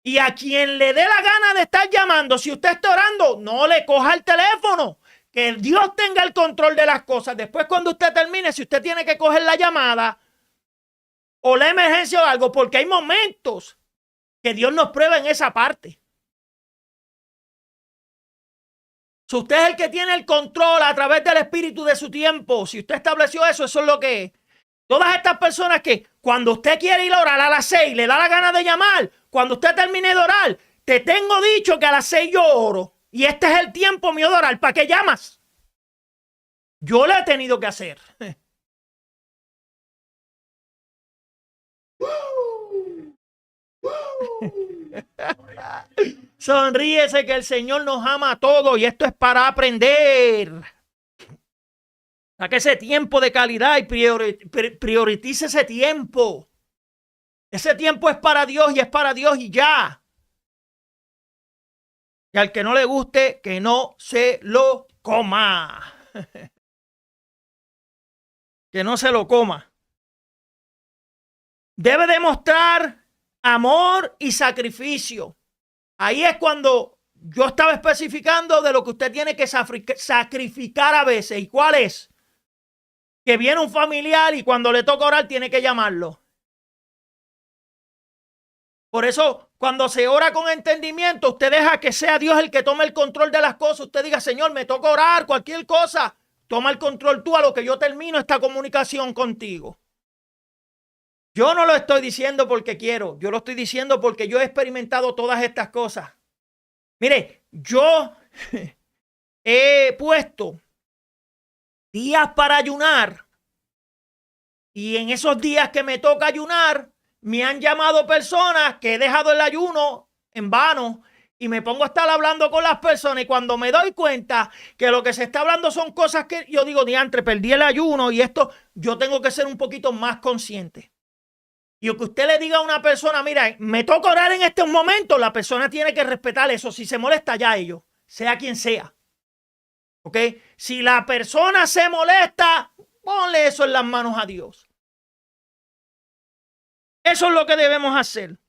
Y a quien le dé la gana de estar llamando, si usted está orando, no le coja el teléfono. Que Dios tenga el control de las cosas. Después cuando usted termine, si usted tiene que coger la llamada o la emergencia o algo, porque hay momentos que Dios nos prueba en esa parte. Si usted es el que tiene el control a través del espíritu de su tiempo, si usted estableció eso, eso es lo que es. Todas estas personas que cuando usted quiere ir a orar a las 6, le da la gana de llamar. Cuando usted termine de orar, te tengo dicho que a las 6 yo oro. Y este es el tiempo mío de orar. ¿Para qué llamas? Yo lo he tenido que hacer. Sonríese que el Señor nos ama a todos y esto es para aprender. Saque ese tiempo de calidad y priorice ese tiempo. Ese tiempo es para Dios y es para Dios y ya. Y al que no le guste, que no se lo coma. Que no se lo coma. Debe demostrar amor y sacrificio. Ahí es cuando yo estaba especificando de lo que usted tiene que sacrificar a veces. ¿Y cuál es? Que viene un familiar y cuando le toca orar tiene que llamarlo. Por eso, cuando se ora con entendimiento, usted deja que sea Dios el que tome el control de las cosas. Usted diga, Señor, me toca orar, cualquier cosa. Toma el control tú a lo que yo termino esta comunicación contigo. Yo no lo estoy diciendo porque quiero. Yo lo estoy diciendo porque yo he experimentado todas estas cosas. Mire, yo he puesto días para ayunar. Y en esos días que me toca ayunar, me han llamado personas que he dejado el ayuno en vano y me pongo a estar hablando con las personas y cuando me doy cuenta que lo que se está hablando son cosas que yo digo, diantre, perdí el ayuno y esto, yo tengo que ser un poquito más consciente. Y que usted le diga a una persona, mira, me toca orar en este momento, la persona tiene que respetar eso. Si se molesta ya ellos, sea quien sea. ¿Ok? Si la persona se molesta, ponle eso en las manos a Dios. Eso es lo que debemos hacer.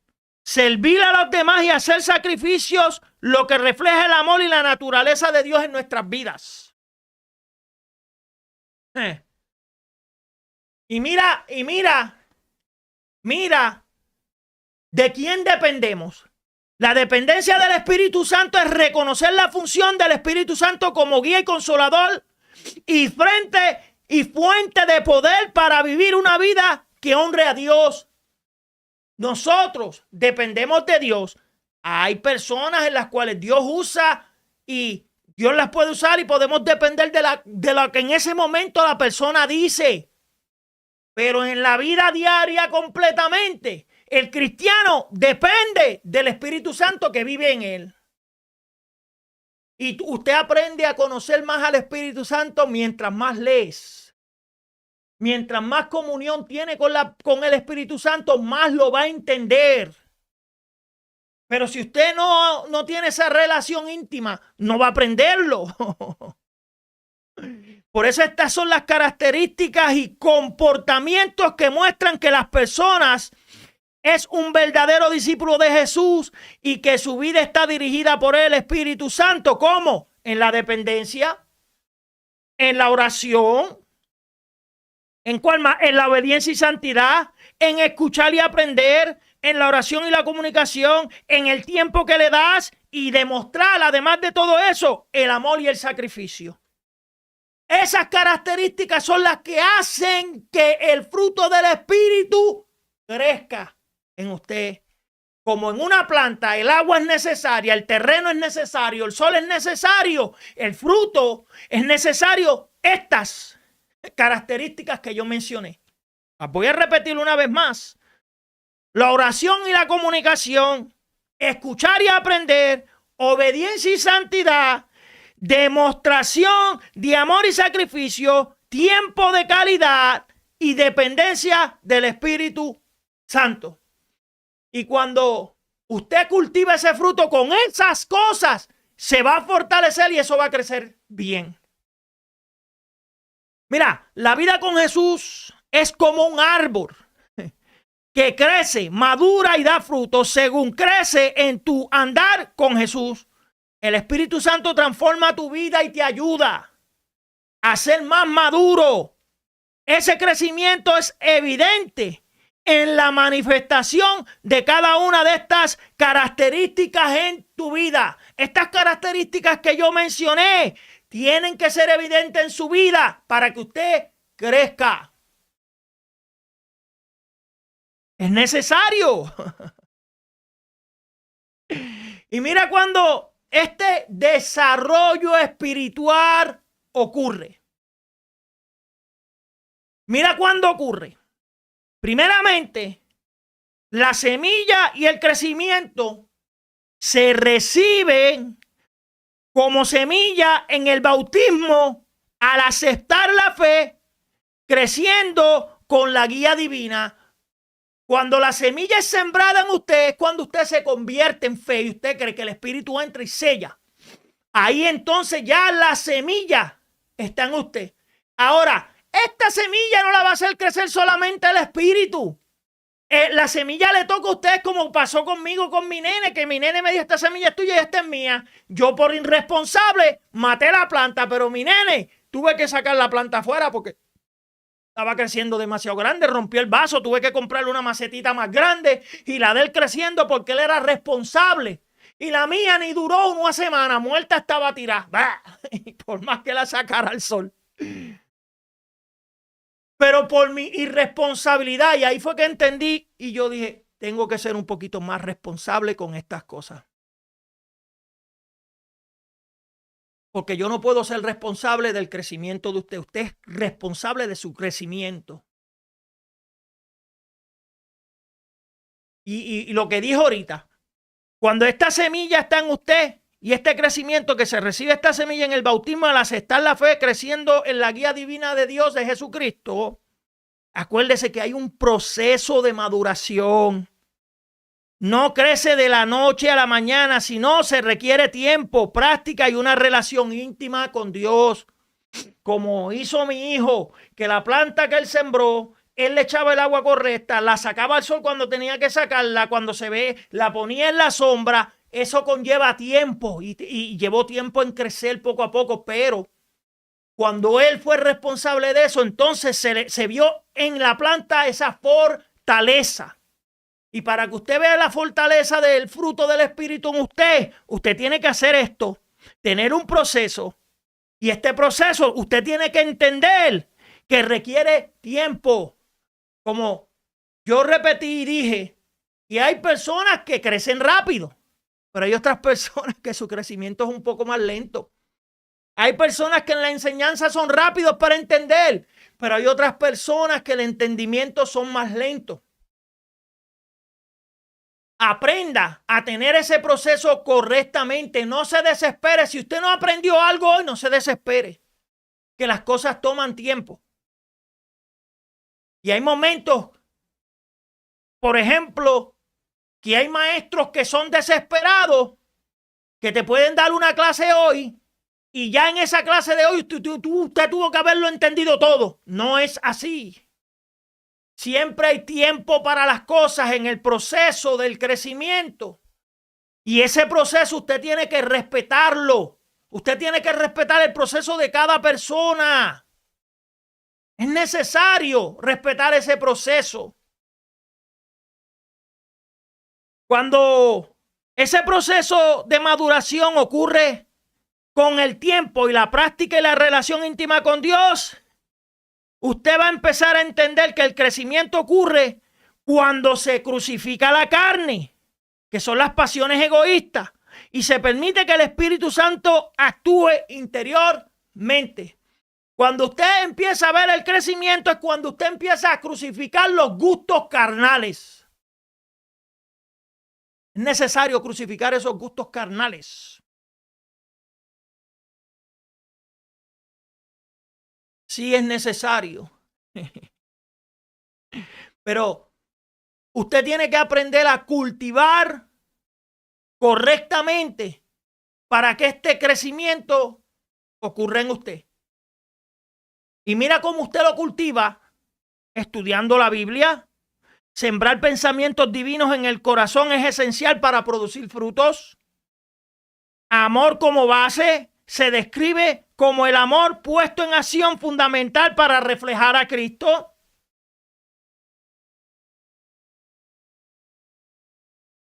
Servir a los demás y hacer sacrificios, lo que refleja el amor y la naturaleza de Dios en nuestras vidas. Y mira, ¿de quién dependemos? La dependencia del Espíritu Santo es reconocer la función del Espíritu Santo como guía y consolador y fuente de poder para vivir una vida que honre a Dios. Nosotros dependemos de Dios. Hay personas en las cuales Dios usa y Dios las puede usar y podemos depender de lo que en ese momento la persona dice. Pero en la vida diaria completamente, el cristiano depende del Espíritu Santo que vive en él. Y usted aprende a conocer más al Espíritu Santo mientras más lees. Mientras más comunión tiene con el Espíritu Santo, más lo va a entender. Pero si usted no tiene esa relación íntima, no va a aprenderlo. Por eso estas son las características y comportamientos que muestran que las personas es un verdadero discípulo de Jesús y que su vida está dirigida por el Espíritu Santo. ¿Cómo? En la dependencia, en la oración, ¿en cuál más? En la obediencia y santidad, en escuchar y aprender, en la oración y la comunicación, en el tiempo que le das y demostrar, además de todo eso, el amor y el sacrificio. Esas características son las que hacen que el fruto del Espíritu crezca en usted. Como en una planta, el agua es necesaria, el terreno es necesario, el sol es necesario, el fruto es necesario. Estas características que yo mencioné. Las voy a repetir una vez más. La oración y la comunicación, escuchar y aprender, obediencia y santidad, demostración de amor y sacrificio, tiempo de calidad y dependencia del Espíritu Santo. Y cuando usted cultiva ese fruto con esas cosas, se va a fortalecer y eso va a crecer bien. Mira, la vida con Jesús es como un árbol que crece, madura y da fruto según crece en tu andar con Jesús. El Espíritu Santo transforma tu vida y te ayuda a ser más maduro. Ese crecimiento es evidente en la manifestación de cada una de estas características en tu vida. Estas características que yo mencioné tienen que ser evidentes en su vida para que usted crezca. Es necesario. Y mira cuando este desarrollo espiritual ocurre. Mira cuándo ocurre. Primeramente, la semilla y el crecimiento se reciben como semilla en el bautismo al aceptar la fe, creciendo con la guía divina. Cuando la semilla es sembrada en usted, es cuando usted se convierte en fe y usted cree que el Espíritu entra y sella. Ahí entonces ya la semilla está en usted. Ahora, esta semilla no la va a hacer crecer solamente el Espíritu. La semilla le toca a usted, como pasó conmigo con mi nene, que mi nene me dijo: esta semilla es tuya y esta es mía. Yo, por irresponsable, maté la planta, pero mi nene, tuve que sacar la planta afuera porque estaba creciendo demasiado grande, rompió el vaso, tuve que comprarle una macetita más grande y la de él creciendo porque él era responsable. Y la mía ni duró una semana, muerta estaba tirada. Y por más que la sacara al sol. Pero por mi irresponsabilidad, y ahí fue que entendí y yo dije: tengo que ser un poquito más responsable con estas cosas. Porque yo no puedo ser responsable del crecimiento de usted. Usted es responsable de su crecimiento. Y lo que dijo ahorita, cuando esta semilla está en usted y este crecimiento que se recibe esta semilla en el bautismo al aceptar la fe, creciendo en la guía divina de Dios, de Jesucristo, acuérdese que hay un proceso de maduración. No crece de la noche a la mañana, sino se requiere tiempo, práctica y una relación íntima con Dios. Como hizo mi hijo, que la planta que él sembró, él le echaba el agua correcta, la sacaba al sol cuando tenía que sacarla, cuando se ve, la ponía en la sombra. Eso conlleva tiempo y llevó tiempo en crecer poco a poco, pero cuando él fue responsable de eso, entonces se vio en la planta esa fortaleza. Y para que usted vea la fortaleza del fruto del Espíritu en usted, usted tiene que hacer esto, tener un proceso. Y este proceso usted tiene que entender que requiere tiempo. Como yo repetí y dije, y hay personas que crecen rápido, pero hay otras personas que su crecimiento es un poco más lento. Hay personas que en la enseñanza son rápidos para entender, pero hay otras personas que el entendimiento son más lentos. Aprenda a tener ese proceso correctamente. No se desespere. Si usted no aprendió algo hoy, no se desespere. Que las cosas toman tiempo. Y hay momentos, por ejemplo, que hay maestros que son desesperados, que te pueden dar una clase hoy y ya en esa clase de hoy usted tuvo que haberlo entendido todo. No es así. Siempre hay tiempo para las cosas en el proceso del crecimiento. Y ese proceso usted tiene que respetarlo. Usted tiene que respetar el proceso de cada persona. Es necesario respetar ese proceso. Cuando ese proceso de maduración ocurre con el tiempo y la práctica y la relación íntima con Dios, usted va a empezar a entender que el crecimiento ocurre cuando se crucifica la carne, que son las pasiones egoístas, y se permite que el Espíritu Santo actúe interiormente. Cuando usted empieza a ver el crecimiento es cuando usted empieza a crucificar los gustos carnales. Es necesario crucificar esos gustos carnales. Sí es necesario. Pero usted tiene que aprender a cultivar correctamente para que este crecimiento ocurra en usted. Y mira cómo usted lo cultiva: estudiando la Biblia. Sembrar pensamientos divinos en el corazón es esencial para producir frutos. Amor como base se describe como el amor puesto en acción, fundamental para reflejar a Cristo.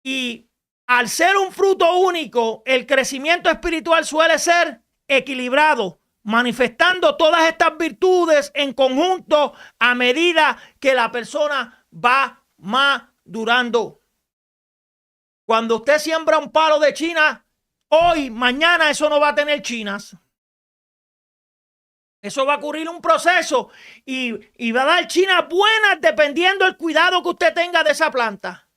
Y al ser un fruto único, el crecimiento espiritual suele ser equilibrado, manifestando todas estas virtudes en conjunto a medida que la persona va madurando. Cuando usted siembra un palo de china, hoy, mañana eso no va a tener chinas. Eso va a ocurrir un proceso y va a dar chinas buenas dependiendo del cuidado que usted tenga de esa planta.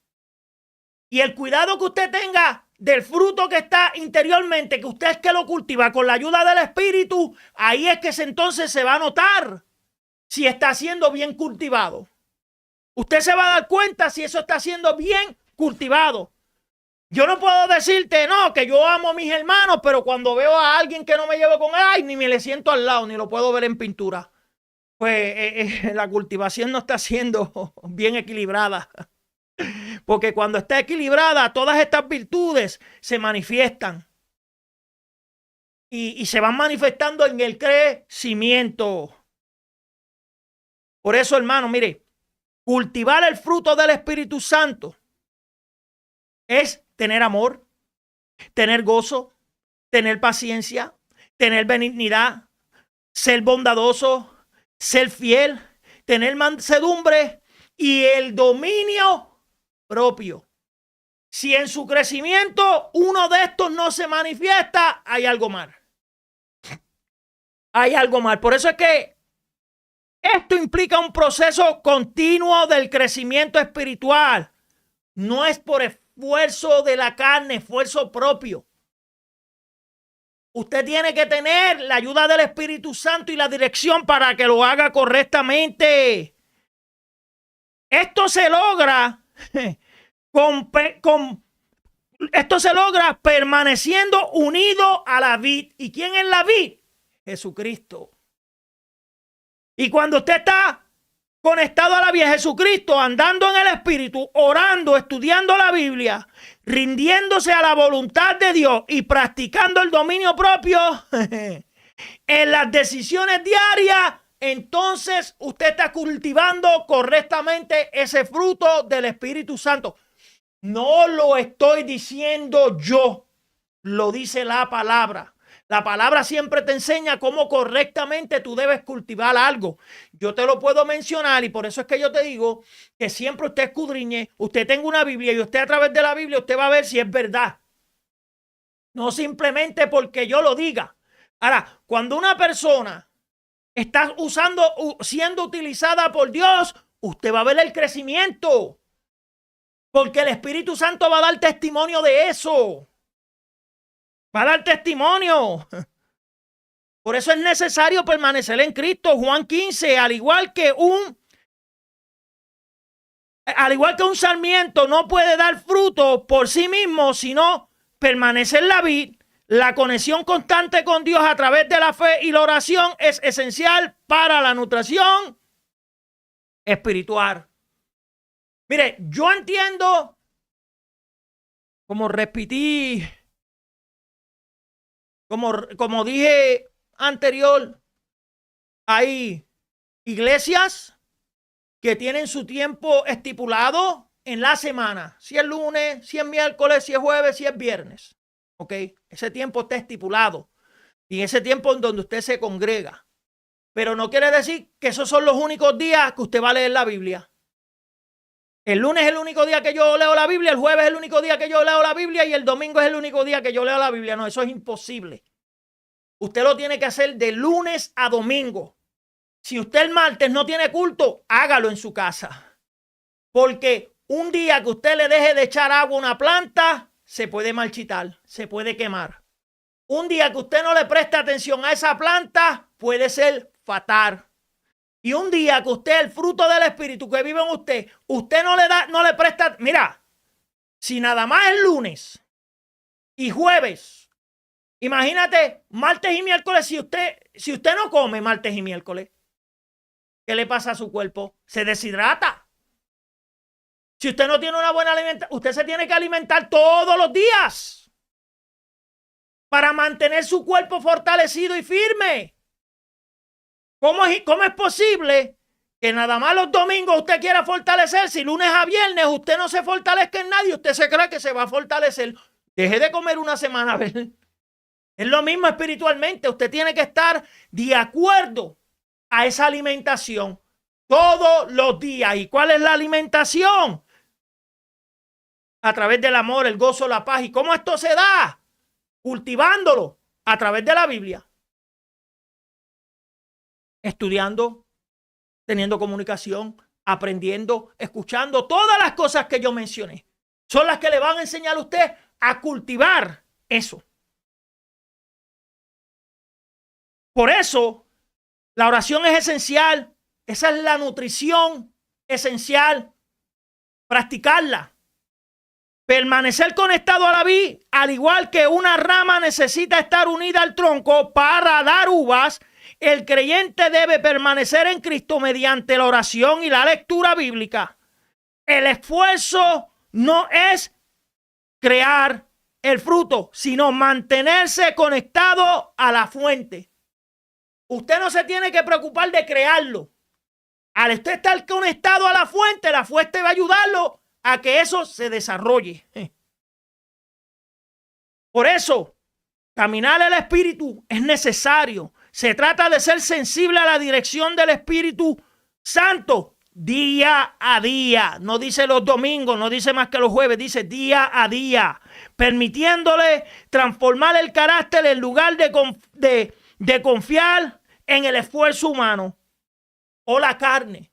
Y el cuidado que usted tenga del fruto que está interiormente, que usted es que lo cultiva con la ayuda del Espíritu, ahí es que entonces se va a notar si está siendo bien cultivado. Usted se va a dar cuenta si eso está siendo bien cultivado. Yo no puedo decirte, no, que yo amo a mis hermanos, pero cuando veo a alguien que no me llevo con él, ay, ni me le siento al lado, ni lo puedo ver en pintura. Pues la cultivación no está siendo bien equilibrada. Porque cuando está equilibrada, todas estas virtudes se manifiestan. Y se van manifestando en el crecimiento. Por eso, hermano, mire, cultivar el fruto del Espíritu Santo es tener amor, tener gozo, tener paciencia, tener benignidad, ser bondadoso, ser fiel, tener mansedumbre y el dominio propio. Si en su crecimiento uno de estos no se manifiesta, hay algo mal. Hay algo mal. Por eso es que esto implica un proceso continuo del crecimiento espiritual. No es por esfuerzo de la carne, esfuerzo propio. Usted tiene que tener la ayuda del Espíritu Santo y la dirección para que lo haga correctamente. Esto se logra esto se logra permaneciendo unido a la vid. ¿Y quién es la vid? Jesucristo. Y cuando usted está conectado a la vida de Jesucristo, andando en el Espíritu, orando, estudiando la Biblia, rindiéndose a la voluntad de Dios y practicando el dominio propio en las decisiones diarias, entonces usted está cultivando correctamente ese fruto del Espíritu Santo. No lo estoy diciendo yo, lo dice la palabra. La palabra siempre te enseña cómo correctamente tú debes cultivar algo. Yo te lo puedo mencionar y por eso es que yo te digo que siempre usted escudriñe, usted tenga una Biblia y usted a través de la Biblia usted va a ver si es verdad. No simplemente porque yo lo diga. Ahora, cuando una persona está siendo utilizada por Dios, usted va a ver el crecimiento. Porque el Espíritu Santo va a dar testimonio de eso. Va a dar testimonio. Por eso es necesario permanecer en Cristo. Juan 15, al igual que un sarmiento no puede dar fruto por sí mismo, sino permanecer en la vid. La conexión constante con Dios a través de la fe y la oración es esencial para la nutrición espiritual. Mire, yo entiendo, como repetí, como dije anterior, hay iglesias que tienen su tiempo estipulado en la semana. Si es lunes, si es miércoles, si es jueves, si es viernes. ¿Ok? Ese tiempo está estipulado. Y ese tiempo en donde usted se congrega. Pero no quiere decir que esos son los únicos días que usted va a leer la Biblia. El lunes es el único día que yo leo la Biblia, el jueves es el único día que yo leo la Biblia y el domingo es el único día que yo leo la Biblia. No, eso es imposible. Usted lo tiene que hacer de lunes a domingo. Si usted el martes no tiene culto, hágalo en su casa. Porque un día que usted le deje de echar agua a una planta, se puede marchitar, se puede quemar. Un día que usted no le preste atención a esa planta, puede ser fatal. Y un día que usted, el fruto del Espíritu que vive en usted, usted no le presta. Mira, si nada más es lunes y jueves, imagínate martes y miércoles, si usted no come martes y miércoles, ¿qué le pasa a su cuerpo? Se deshidrata. Si usted no tiene una buena alimentación, usted se tiene que alimentar todos los días para mantener su cuerpo fortalecido y firme. ¿Cómo es posible que nada más los domingos usted quiera fortalecerse y lunes a viernes usted no se fortalezca en nadie? Usted se cree que se va a fortalecer. Deje de comer una semana. Es lo mismo espiritualmente. Usted tiene que estar de acuerdo a esa alimentación todos los días. ¿Y cuál es la alimentación? A través del amor, el gozo, la paz. ¿Y cómo esto se da? Cultivándolo a través de la Biblia. Estudiando, teniendo comunicación, aprendiendo, escuchando. Todas las cosas que yo mencioné son las que le van a enseñar a usted a cultivar eso. Por eso, la oración es esencial. Esa es la nutrición esencial. Practicarla. Permanecer conectado a la vid, al igual que una rama necesita estar unida al tronco para dar uvas, el creyente debe permanecer en Cristo mediante la oración y la lectura bíblica. El esfuerzo no es crear el fruto, sino mantenerse conectado a la fuente. Usted no se tiene que preocupar de crearlo. Al usted estar conectado a la fuente va a ayudarlo a que eso se desarrolle. Por eso, caminar el Espíritu es necesario. Se trata de ser sensible a la dirección del Espíritu Santo día a día. No dice los domingos, no dice más que los jueves, dice día a día. Permitiéndole transformar el carácter en lugar de confiar en el esfuerzo humano o la carne.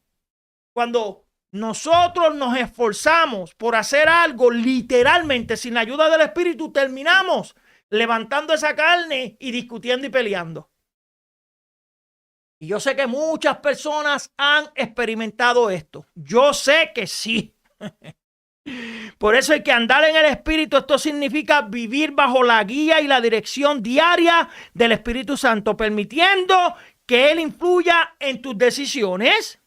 Cuando nosotros nos esforzamos por hacer algo, literalmente, sin la ayuda del Espíritu, terminamos levantando esa carne y discutiendo y peleando. Y yo sé que muchas personas han experimentado esto. Yo sé que sí. Por eso hay que andar en el Espíritu. Esto significa vivir bajo la guía y la dirección diaria del Espíritu Santo, permitiendo que Él influya en tus decisiones,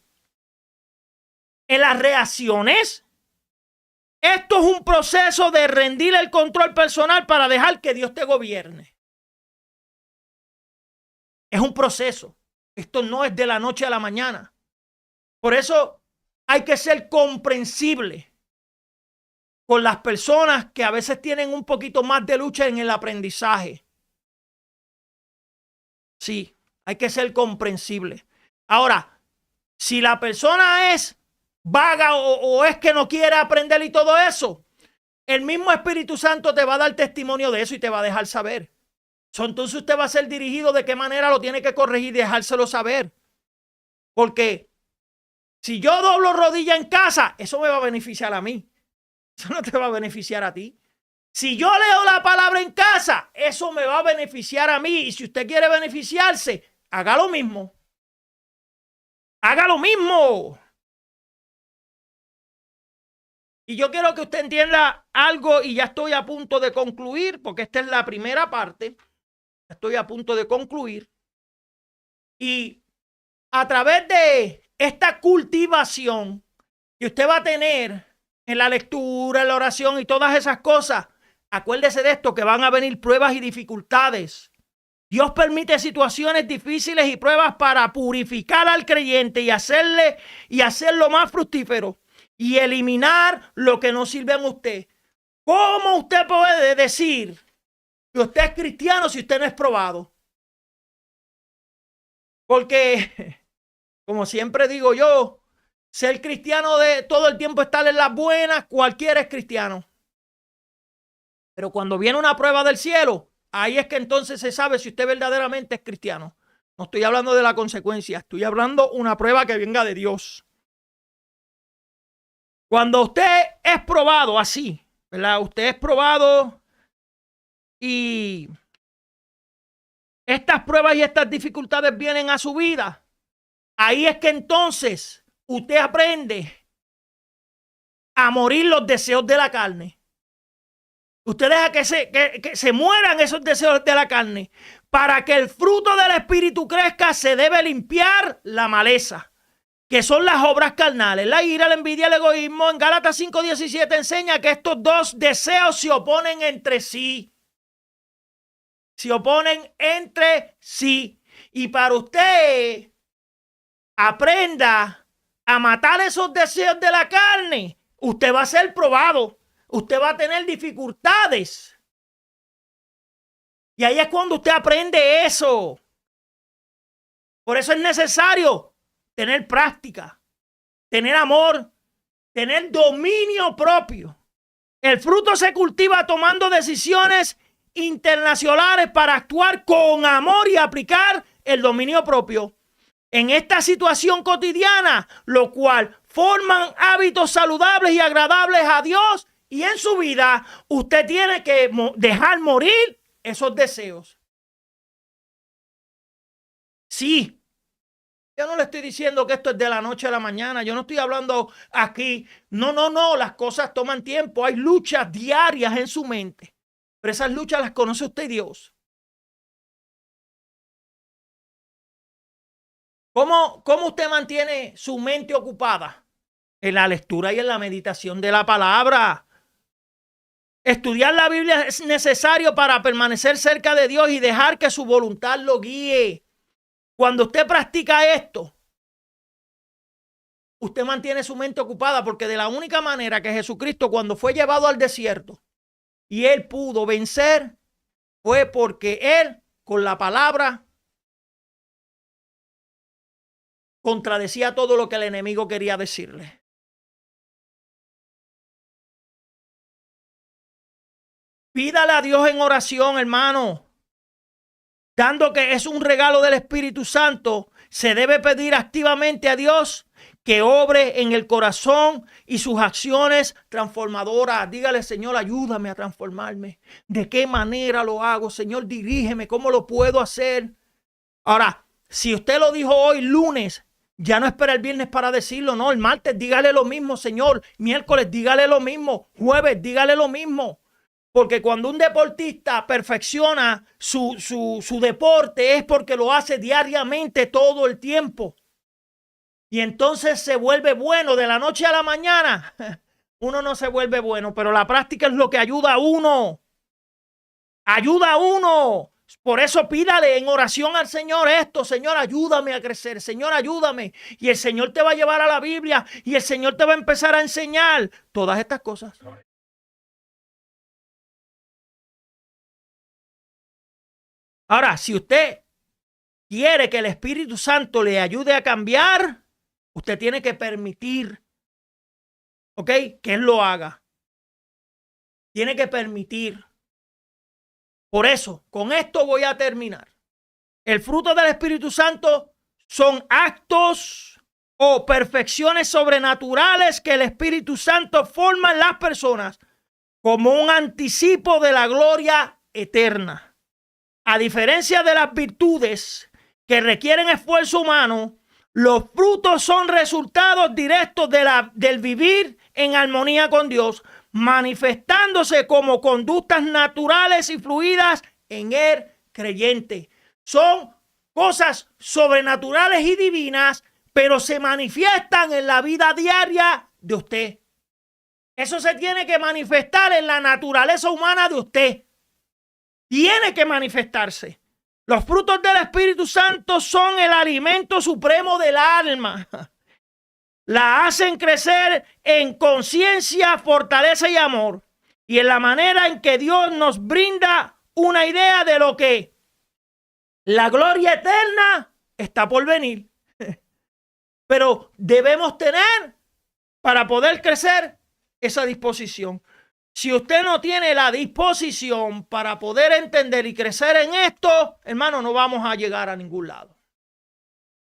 en las reacciones. Esto es un proceso de rendir el control personal para dejar que Dios te gobierne. Es un proceso. Esto no es de la noche a la mañana. Por eso hay que ser comprensible con las personas que a veces tienen un poquito más de lucha en el aprendizaje. Sí, hay que ser comprensible. Ahora, si la persona es vaga o es que no quiere aprender y todo eso, el mismo Espíritu Santo te va a dar testimonio de eso y te va a dejar saber. Entonces usted va a ser dirigido de qué manera lo tiene que corregir y dejárselo saber. Porque si yo doblo rodilla en casa, eso me va a beneficiar a mí. Eso no te va a beneficiar a ti. Si yo leo la palabra en casa, eso me va a beneficiar a mí. Y si usted quiere beneficiarse, haga lo mismo. Haga lo mismo. Y yo quiero que usted entienda algo y ya estoy a punto de concluir, porque esta es la primera parte. Estoy a punto de concluir. Y a través de esta cultivación que usted va a tener en la lectura, en la oración y todas esas cosas, acuérdese de esto, que van a venir pruebas y dificultades. Dios permite situaciones difíciles y pruebas para purificar al creyente y hacerlo más fructífero y eliminar lo que no sirve en usted. ¿Cómo usted puede decir que usted es cristiano si usted no es probado? Porque, como siempre digo yo, ser cristiano de todo el tiempo estar en las buenas, cualquiera es cristiano. Pero cuando viene una prueba del cielo, ahí es que entonces se sabe si usted verdaderamente es cristiano. No estoy hablando de la consecuencia, estoy hablando de una prueba que venga de Dios. Cuando usted es probado así, ¿verdad? Usted es probado y estas pruebas y estas dificultades vienen a su vida. Ahí es que entonces usted aprende a morir los deseos de la carne. Usted deja que se mueran esos deseos de la carne. Para que el fruto del Espíritu crezca, se debe limpiar la maleza, que son las obras carnales, la ira, la envidia, el egoísmo. En Gálatas 5:17 enseña que estos dos deseos se oponen entre sí. Se oponen entre sí. Y para usted aprenda a matar esos deseos de la carne, usted va a ser probado. Usted va a tener dificultades. Y ahí es cuando usted aprende eso. Por eso es necesario tener práctica, tener amor, tener dominio propio. El fruto se cultiva tomando decisiones internacionales para actuar con amor y aplicar el dominio propio en esta situación cotidiana, lo cual forman hábitos saludables y agradables a Dios y en su vida usted tiene que dejar morir esos deseos. Sí. Yo no le estoy diciendo que esto es de la noche a la mañana. Yo no estoy hablando aquí. No. Las cosas toman tiempo. Hay luchas diarias en su mente. Pero esas luchas las conoce usted, Dios. ¿Cómo usted mantiene su mente ocupada? En la lectura y en la meditación de la palabra. Estudiar la Biblia es necesario para permanecer cerca de Dios y dejar que su voluntad lo guíe. Cuando usted practica esto, usted mantiene su mente ocupada, porque de la única manera que Jesucristo, cuando fue llevado al desierto y él pudo vencer, fue porque él con la palabra contradecía todo lo que el enemigo quería decirle. Pídale a Dios en oración, hermano. Dando que es un regalo del Espíritu Santo, se debe pedir activamente a Dios que obre en el corazón y sus acciones transformadoras. Dígale, Señor, ayúdame a transformarme. ¿De qué manera lo hago? Señor, dirígeme, ¿cómo lo puedo hacer? Ahora, si usted lo dijo hoy, lunes, ya no espera el viernes para decirlo, no. El martes, dígale lo mismo, Señor. Miércoles, dígale lo mismo. Jueves, dígale lo mismo. Porque cuando un deportista perfecciona su deporte es porque lo hace diariamente todo el tiempo. Y entonces se vuelve bueno de la noche a la mañana. Uno no se vuelve bueno, pero la práctica es lo que ayuda a uno. Ayuda a uno. Por eso pídale en oración al Señor esto. Señor, ayúdame a crecer. Señor, ayúdame. Y el Señor te va a llevar a la Biblia y el Señor te va a empezar a enseñar todas estas cosas. Ahora, si usted quiere que el Espíritu Santo le ayude a cambiar, usted tiene que permitir, ¿ok?, que Él lo haga. Tiene que permitir. Por eso, con esto voy a terminar. El fruto del Espíritu Santo son actos o perfecciones sobrenaturales que el Espíritu Santo forma en las personas como un anticipo de la gloria eterna. A diferencia de las virtudes que requieren esfuerzo humano, los frutos son resultados directos del vivir en armonía con Dios, manifestándose como conductas naturales y fluidas en el creyente. Son cosas sobrenaturales y divinas, pero se manifiestan en la vida diaria de usted. Eso se tiene que manifestar en la naturaleza humana de usted. Tiene que manifestarse. Los frutos del Espíritu Santo son el alimento supremo del alma. La hacen crecer en conciencia, fortaleza y amor. Y en la manera en que Dios nos brinda una idea de lo que la gloria eterna está por venir. Pero debemos tener, para poder crecer, esa disposición. Si usted no tiene la disposición para poder entender y crecer en esto, hermano, no vamos a llegar a ningún lado.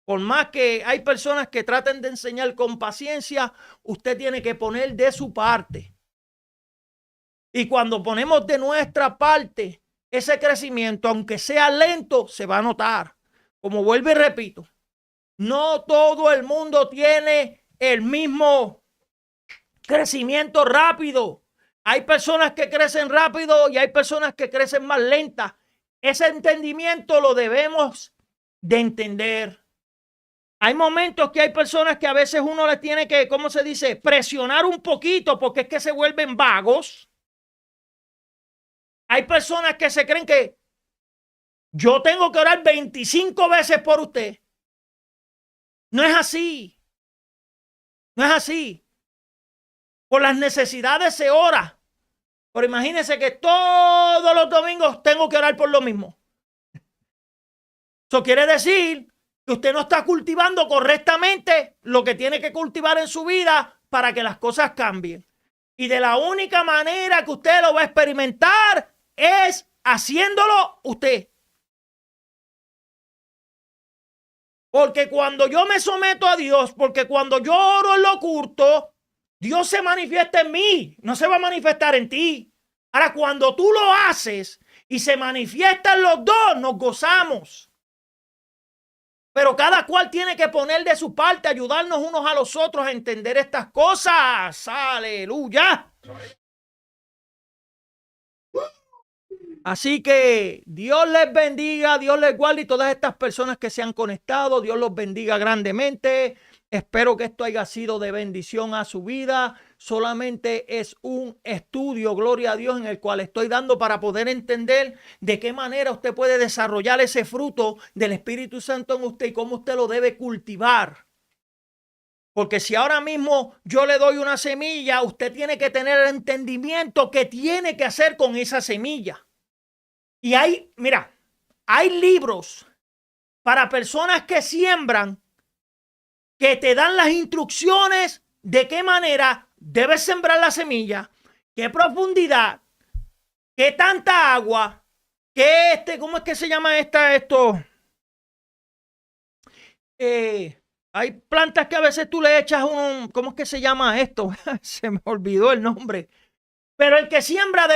Por más que hay personas que traten de enseñar con paciencia, usted tiene que poner de su parte. Y cuando ponemos de nuestra parte, ese crecimiento, aunque sea lento, se va a notar. Como vuelvo y repito, no todo el mundo tiene el mismo crecimiento rápido. Hay personas que crecen rápido y hay personas que crecen más lentas. Ese entendimiento lo debemos de entender. Hay momentos que hay personas que a veces uno les tiene que, ¿cómo se dice?, presionar un poquito porque es que se vuelven vagos. Hay personas que se creen que yo tengo que orar 25 veces por usted. No es así. No es así. Por las necesidades se ora. Pero imagínense que todos los domingos tengo que orar por lo mismo. Eso quiere decir que usted no está cultivando correctamente lo que tiene que cultivar en su vida para que las cosas cambien. Y de la única manera que usted lo va a experimentar es haciéndolo usted. Porque cuando yo me someto a Dios, porque cuando yo oro en lo oculto, Dios se manifiesta en mí, no se va a manifestar en ti. Ahora, cuando tú lo haces y se manifiestan los dos, nos gozamos. Pero cada cual tiene que poner de su parte, ayudarnos unos a los otros a entender estas cosas. Aleluya. Así que Dios les bendiga, Dios les guarde, y todas estas personas que se han conectado, Dios los bendiga grandemente. Espero que esto haya sido de bendición a su vida. Solamente es un estudio, gloria a Dios, en el cual estoy dando para poder entender de qué manera usted puede desarrollar ese fruto del Espíritu Santo en usted y cómo usted lo debe cultivar. Porque si ahora mismo yo le doy una semilla, usted tiene que tener el entendimiento que tiene que hacer con esa semilla. Y mira, hay libros para personas que siembran que te dan las instrucciones de qué manera debes sembrar la semilla, qué profundidad, qué tanta agua, qué ¿cómo es que se llama esto? Hay plantas que a veces tú le echas ¿cómo es que se llama esto? Se me olvidó el nombre. Pero el que siembra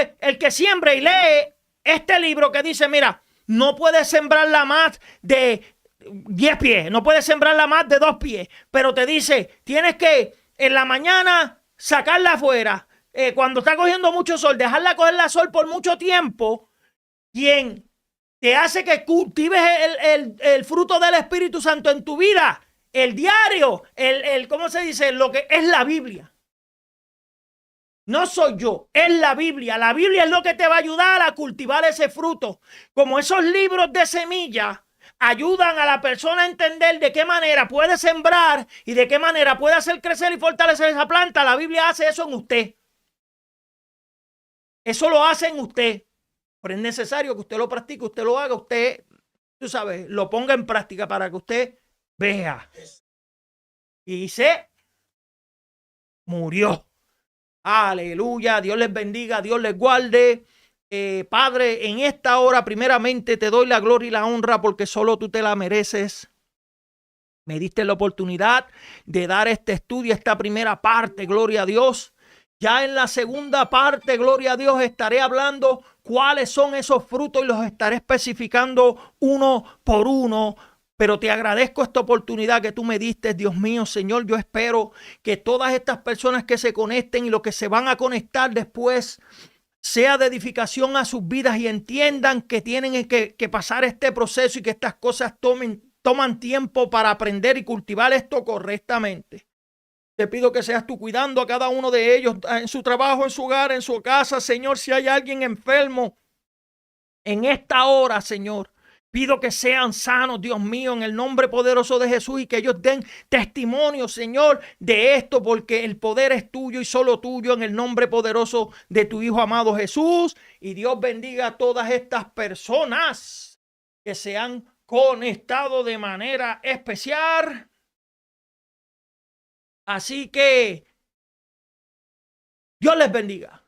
y lee este libro que dice, mira, no puedes sembrarla más de 10 pies, no puedes sembrarla más de 2 pies, pero te dice, tienes que en la mañana sacarla afuera, cuando está cogiendo mucho sol, dejarla coger la sol por mucho tiempo, quien te hace que cultives el fruto del Espíritu Santo en tu vida, el diario, ¿cómo se dice? Lo que es la Biblia. No soy yo, es la Biblia. La Biblia es lo que te va a ayudar a cultivar ese fruto. Como esos libros de semilla ayudan a la persona a entender de qué manera puede sembrar y de qué manera puede hacer crecer y fortalecer esa planta. La Biblia hace eso en usted. Eso lo hace en usted. Pero es necesario que usted lo practique, usted lo haga, usted, tú sabes, lo ponga en práctica para que usted vea. Y se murió. Aleluya, Dios les bendiga, Dios les guarde. Padre, en esta hora primeramente te doy la gloria y la honra porque solo tú te la mereces. Me diste la oportunidad de dar este estudio, esta primera parte, gloria a Dios. Ya en la segunda parte, gloria a Dios, estaré hablando cuáles son esos frutos y los estaré especificando uno por uno. Pero te agradezco esta oportunidad que tú me diste, Dios mío, Señor. Yo espero que todas estas personas que se conecten y los que se van a conectar después sea de edificación a sus vidas y entiendan que tienen que pasar este proceso y que estas cosas toman tiempo para aprender y cultivar esto correctamente. Te pido que seas tú cuidando a cada uno de ellos en su trabajo, en su hogar, en su casa. Señor, si hay alguien enfermo en esta hora, Señor, pido que sean sanos, Dios mío, en el nombre poderoso de Jesús y que ellos den testimonio, Señor, de esto, porque el poder es tuyo y solo tuyo en el nombre poderoso de tu Hijo amado Jesús. Y Dios bendiga a todas estas personas que se han conectado de manera especial. Así que Dios les bendiga.